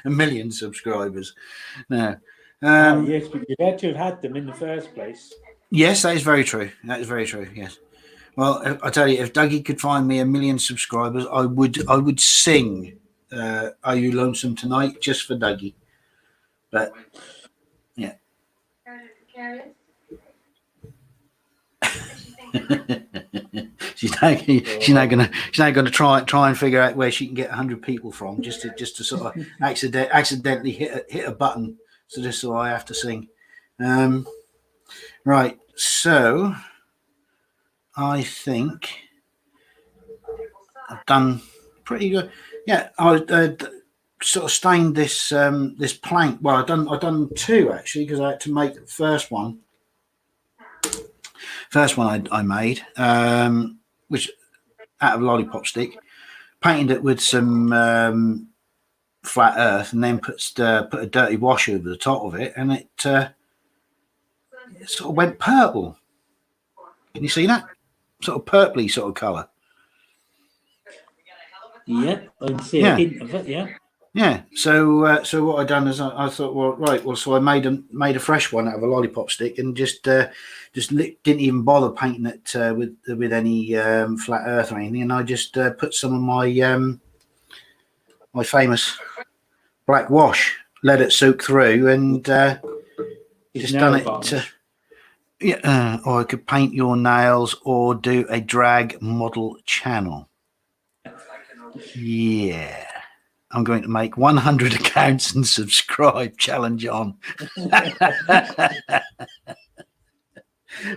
Speaker 1: million subscribers. No.
Speaker 2: Yes, but you had to have had them in the first place.
Speaker 1: Yes, that is very true. That is very true. Yes. Well, I tell you, if Dougie could find me 1 million subscribers, I would sing "Are You Lonesome Tonight" just for Dougie. But yeah. she's now gonna try and figure out where she can get 100 people from, just to sort of accidentally hit a button, so I have to sing. Right, so I think I've done pretty good. Yeah, I sort of stained this this plank. Well, I've done two actually, because I had to make the first one. First one I made, which out of lollipop stick, painted it with some flat earth, and then put a dirty wash over the top of it, and it sort of went purple. Can you see that? Sort of purpley sort of colour.
Speaker 2: Yeah, I can see a hint of it. Yeah.
Speaker 1: Yeah. So what I done is I thought, well, right, well, so I made a fresh one out of a lollipop stick, and just didn't even bother painting it with any flat earth or anything, and I just put some of my my famous black wash, let it soak through, and just done it. Yeah, or I could paint your nails or do a drag model channel. Yeah. I'm going to make 100 accounts and subscribe challenge on.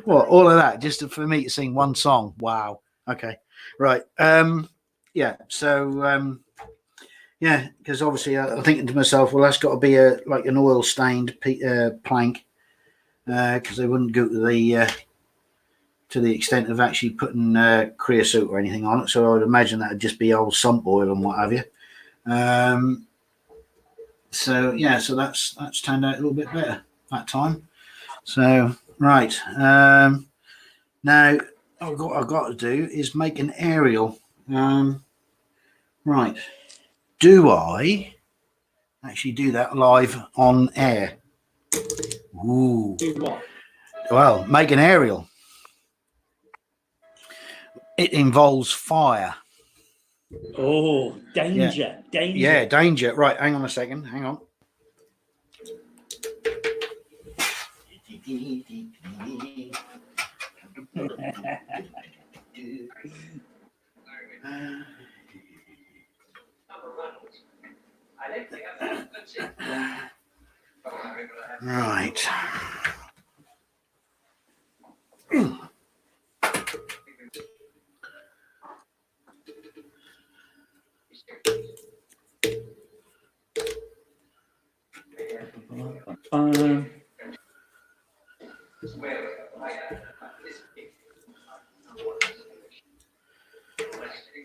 Speaker 1: What, all of that just for me to sing one song? Wow. Okay. Right. Yeah. So yeah, because obviously I'm thinking to myself, well, that's got to be like an oil stained plank, because they wouldn't go to the extent of actually putting creosote or anything on it. So I would imagine that would just be old sump oil and what have you. So yeah, so that's turned out a little bit better that time. So right, now what I've got to do is make an aerial. Right, do I actually do that live on air. Ooh.
Speaker 2: Do what?
Speaker 1: Well, make an aerial. It involves fire.
Speaker 2: Oh, danger, danger.
Speaker 1: Yeah, danger. Right, hang on a second. Hang on. Right.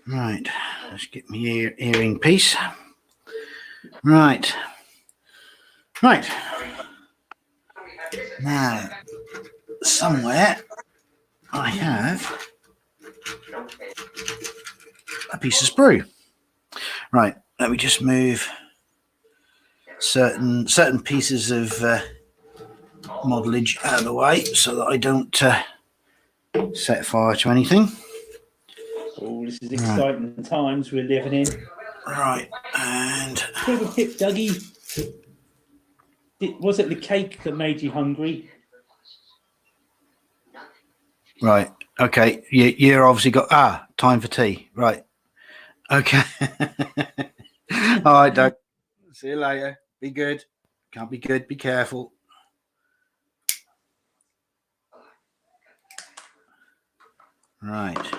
Speaker 1: Right, let's get my earring piece. Right. Now, somewhere I have a piece of sprue. Right, let me just move certain pieces of modelage out of the way so that I don't set fire to anything.
Speaker 2: Oh, this is exciting times we're living in.
Speaker 1: Right, and
Speaker 2: Bit of a tip, Dougie. Was it the cake that made you hungry?
Speaker 1: right, okay, you're obviously got time for tea. Right, okay. All right, Doug. See you later. Be good. Can't be good. Be careful. Right.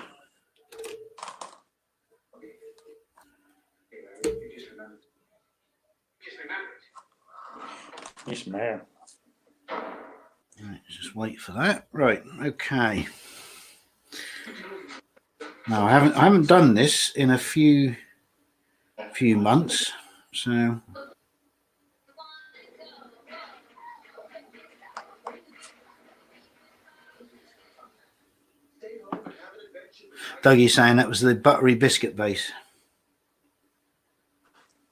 Speaker 2: Yes, ma'am.
Speaker 1: Right, just wait for that. Right, okay. Now I haven't done this in a few months, so Dougie's saying that was the buttery biscuit base.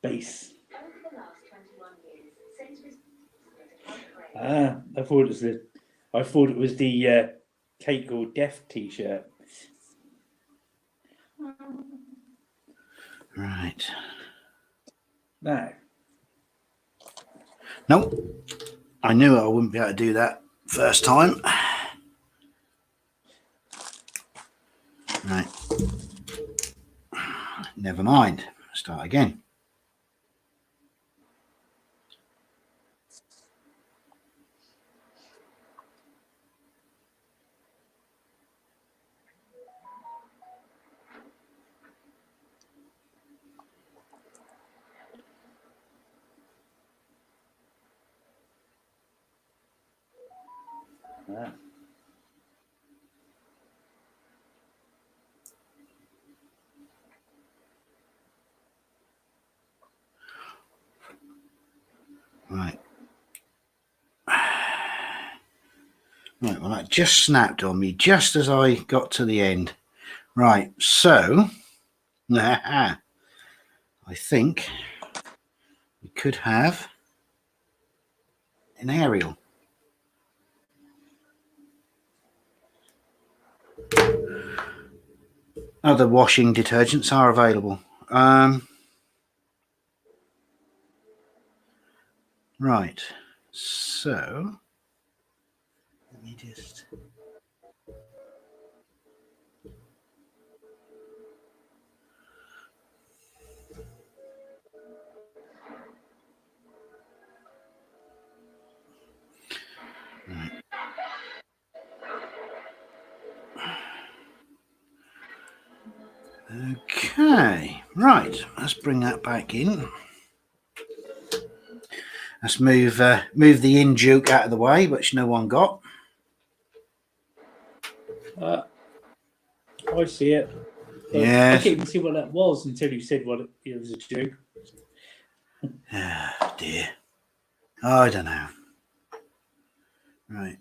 Speaker 2: Base. I thought it was the Cake or Death T-shirt.
Speaker 1: Right.
Speaker 2: No.
Speaker 1: Nope. I knew I wouldn't be able to do that first time. Right. Never mind. Start again.
Speaker 2: Ah.
Speaker 1: Right. Right, well, that just snapped on me just as I got to the end. Right, so I think we could have an aerial. Other washing detergents are available. Right, so let me just. Right. Okay, right, let's bring that back in. Let's move the in juke out of the way, which no one got.
Speaker 2: I see it. But
Speaker 1: Yes.
Speaker 2: I can't even see what that was until you said what it was a joke.
Speaker 1: Oh dear. I don't know. Right.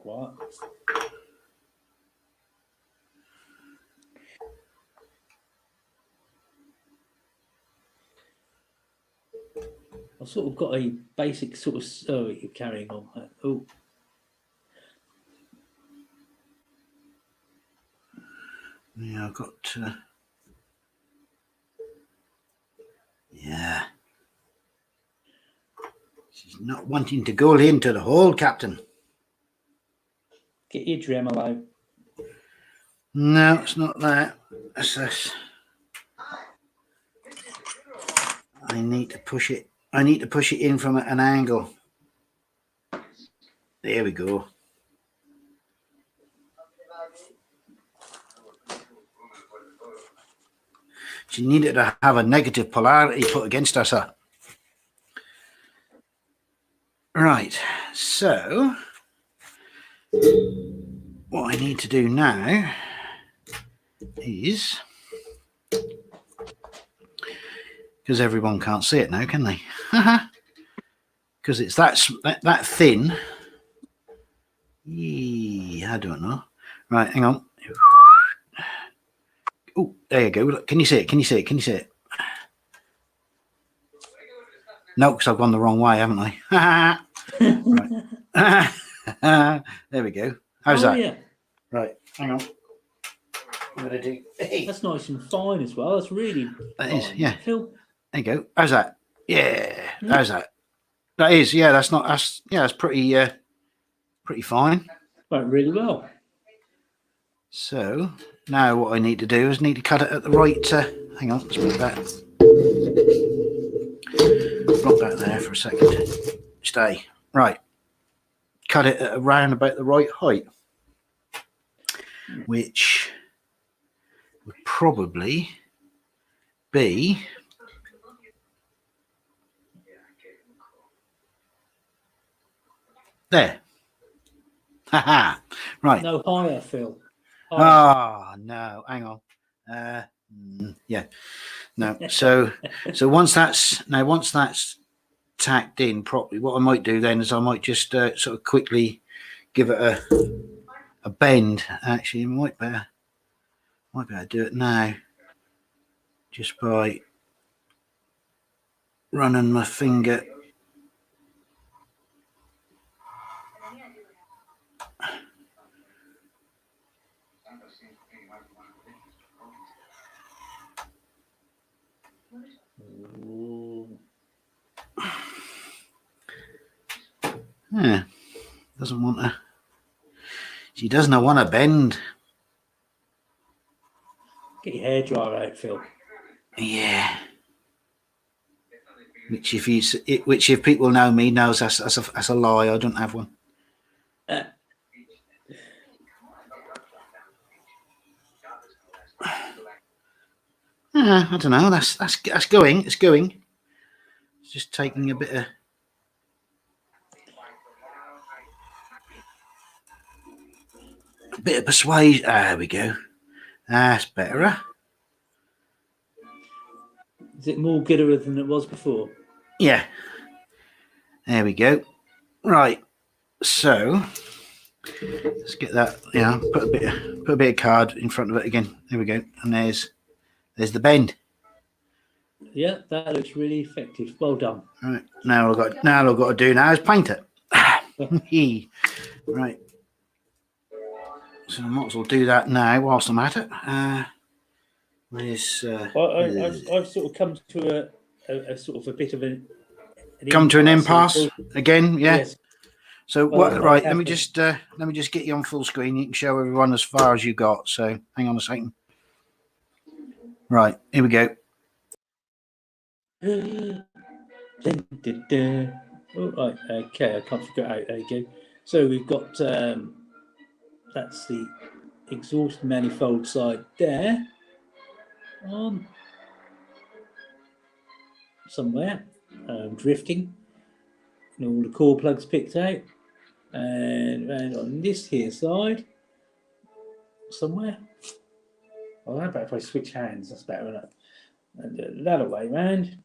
Speaker 2: what? I've sort of got a basic sort of. Oh, you're carrying on. Oh,
Speaker 1: Yeah, I've got. Yeah. She's not wanting to go into the hole, Captain.
Speaker 2: get your Dremel out.
Speaker 1: No, it's not that. It's this. I need to push it. I need to push it in from an angle. There we go. She needed to have a negative polarity put against her, sir. Right, so what I need to do now is, because everyone can't see it now, can they? Because it's that thin. I don't know. Right, hang on. Oh, there you go. Look, can you see it? Can you see it? Can you see it? No, because I've gone the wrong way, haven't I? Right. There we go. How's that?
Speaker 2: Yeah.
Speaker 1: Right, hang on. I'm going to do. Hey.
Speaker 2: That's nice and fine as well. That's really
Speaker 1: That
Speaker 2: fine.
Speaker 1: is, yeah.
Speaker 2: Phil?
Speaker 1: There you go. How's that? Yeah. How's that? That is, yeah. That's not. That's yeah. That's pretty fine.
Speaker 2: Went really well.
Speaker 1: So now what I need to do is need to cut it at the right. Hang on. Let's put that. Block that there for a second. Stay. Right. Cut it at around about the right height, which would probably be there. Haha. Right.
Speaker 2: No higher, Phil.
Speaker 1: Oh no, hang on. Yeah. No. So once that's tacked in properly, what I might do then is I might just sort of quickly give it a bend. Actually, I might better do it now, just by running my finger. Yeah, doesn't want to. She doesn't want to bend.
Speaker 2: Get your hairdryer out, Phil.
Speaker 1: Yeah. Which if people know me knows that's a lie. I don't have one. I don't know. That's going. It's going. It's just taking a bit of persuasion. There we go. That's better.
Speaker 2: Is it more gooder than it was before?
Speaker 1: Yeah. There we go. Right. So let's get that. Yeah. Put a bit of card in front of it again. There we go. And there's the bend.
Speaker 2: Yeah, that looks really effective. Well done.
Speaker 1: Right. Now I've got to do now is paint it. Right. So I might as well do that now whilst I'm at it.
Speaker 2: I've sort of come to a sort of a bit of an
Speaker 1: impasse again. Yeah.
Speaker 2: Yes.
Speaker 1: So what? Right. Let me just get you on full screen. You can show everyone as far as you got. So hang on a second. Right. Here we go.
Speaker 2: Oh, right. Okay. I can't figure it out. There you go. So we've got that's the exhaust manifold side there. Somewhere, drifting, and all the core plugs picked out, and on this here side, somewhere. Oh, how about if I switch hands? That's better enough. And that way round,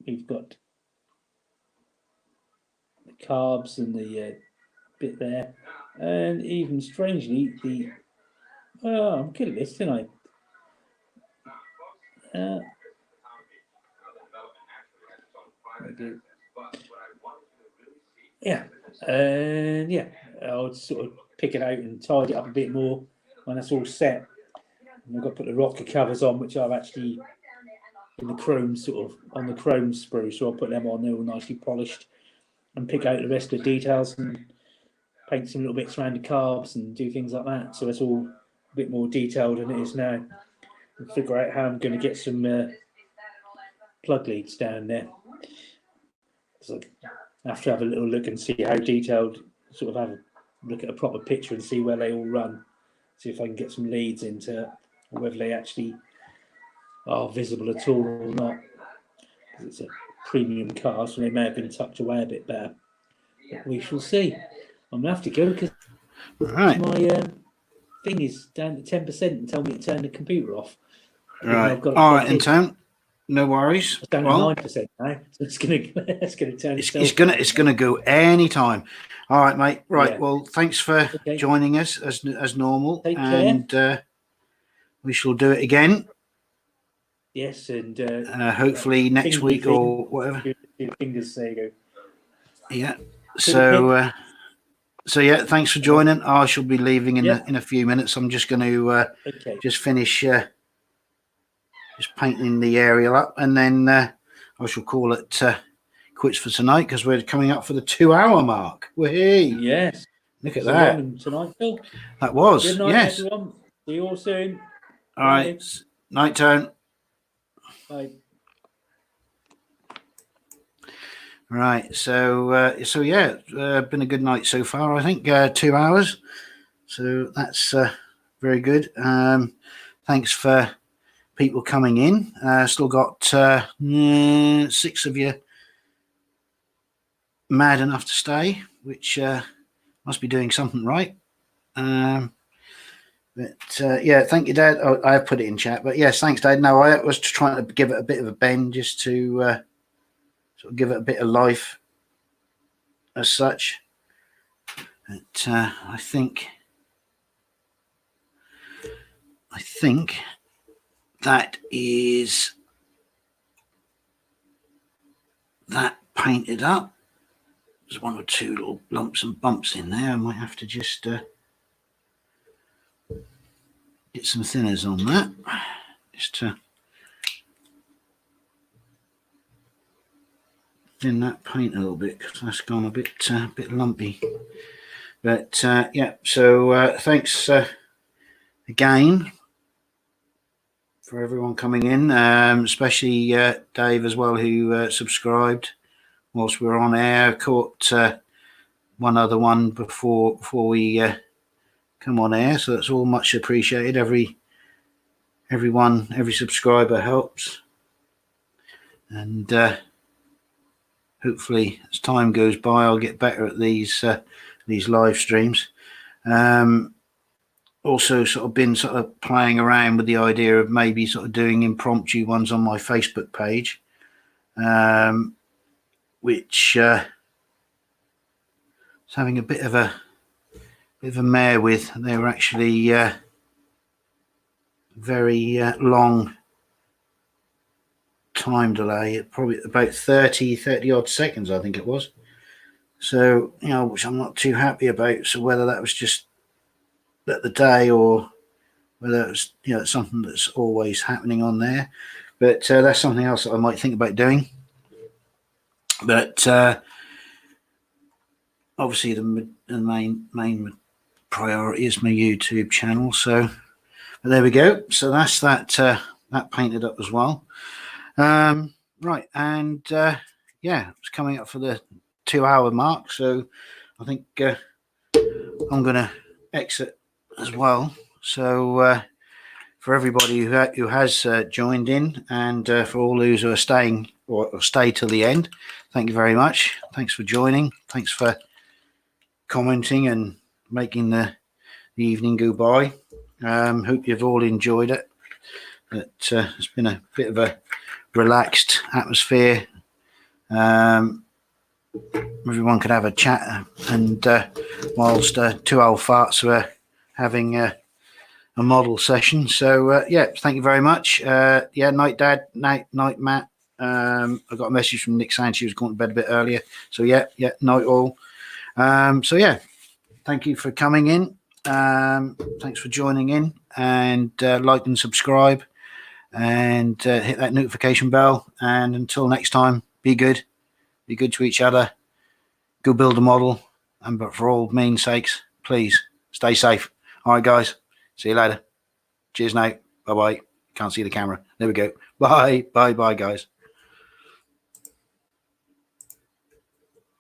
Speaker 2: we've got the carbs and the bit there, and even strangely I'm good at this, didn't I? Yeah, and yeah, I'll sort of pick it out and tidy it up a bit more when that's all set. And I've got to put the rocker covers on, which I've actually in the chrome sort of on the chrome sprue, so I'll put them on. They're all nicely polished, and pick out the rest of the details and paint some little bits around the carbs and do things like that. So it's all a bit more detailed than it is now. And figure out how I'm going to get some plug leads down there. So I have to have a little look and see how detailed, sort of have a look at a proper picture and see where they all run. See if I can get some leads into it, or whether they actually are visible at all or not. Because it's a premium car, so they may have been tucked away a bit better. But we shall see. I'm going to have to go because my thing is down to 10% and tell me to turn the computer off.
Speaker 1: Right. All right, in town. No worries.
Speaker 2: It's down to 9% now, so it's going to turn itself.
Speaker 1: It's gonna go anytime. All right, mate. Right. Yeah. Well, thanks for joining us as normal, and we shall do it again.
Speaker 2: Yes, and
Speaker 1: hopefully next week or whatever.
Speaker 2: Fingers, there you go.
Speaker 1: Yeah. So yeah, thanks for joining. I shall be leaving in a few minutes. I'm just going to just finish just painting the area up, and then I shall call it quits for tonight because we're coming up for the 2-hour mark. Whee!
Speaker 2: Yes.
Speaker 1: Look at that.
Speaker 2: Tonight, Phil.
Speaker 1: That was.
Speaker 2: Good night,
Speaker 1: yes.
Speaker 2: everyone. See you all soon.
Speaker 1: All right. Night, Tone.
Speaker 2: Bye.
Speaker 1: Right, so yeah, been a good night so far. I think 2 hours, so that's very good. Thanks for people coming in. Still got 6 of you mad enough to stay, which must be doing something right. But yeah, thank you, Dad. Oh, I have put it in chat, but yes, thanks, Dad. No, I was trying to give it a bit of a bend just to sort of give it a bit of life as such. But I think that is that painted up. There's 1 or 2 little lumps and bumps in there. I might have to just get some thinners on that, just to thin that paint a little bit because that's gone a bit lumpy. But yeah, so thanks again for everyone coming in, especially Dave as well, who subscribed whilst we were on air. Caught one other one before we come on air, so that's all much appreciated. Every subscriber helps, and hopefully as time goes by I'll get better at these live streams. Also sort of been sort of playing around with the idea of maybe sort of doing impromptu ones on my Facebook page, which is having a bit of a mare with. They were actually very long time delay, probably about 30 odd seconds, I think it was. So, you know, which I'm not too happy about. So whether that was just at the day or whether it was, you know, something that's always happening on there. But that's something else that I might think about doing. But obviously the main priority is my YouTube channel. So but there we go. So that's that painted up as well. Right, and yeah, it's coming up for the 2-hour mark, so I think I'm gonna exit as well. So for everybody who has joined in, and for all those who are staying or stay till the end, thank you very much. Thanks for joining. Thanks for commenting and making the evening go by. Hope you've all enjoyed it. But it's been a bit of a relaxed atmosphere. everyone could have a chat, and whilst two old farts were having a model session. So yeah, thank you very much. Yeah, night Dad, night Matt. I got a message from Nick saying she was going to bed a bit earlier. So yeah, night all. So yeah, thank you for coming in. Thanks for joining in, and like and subscribe, and hit that notification bell. And until next time, be good to each other, go build a model, and but for all means sakes, please stay safe. All right, guys, see you later. Cheers now. Bye bye. Can't see the camera. There we go. Bye, guys.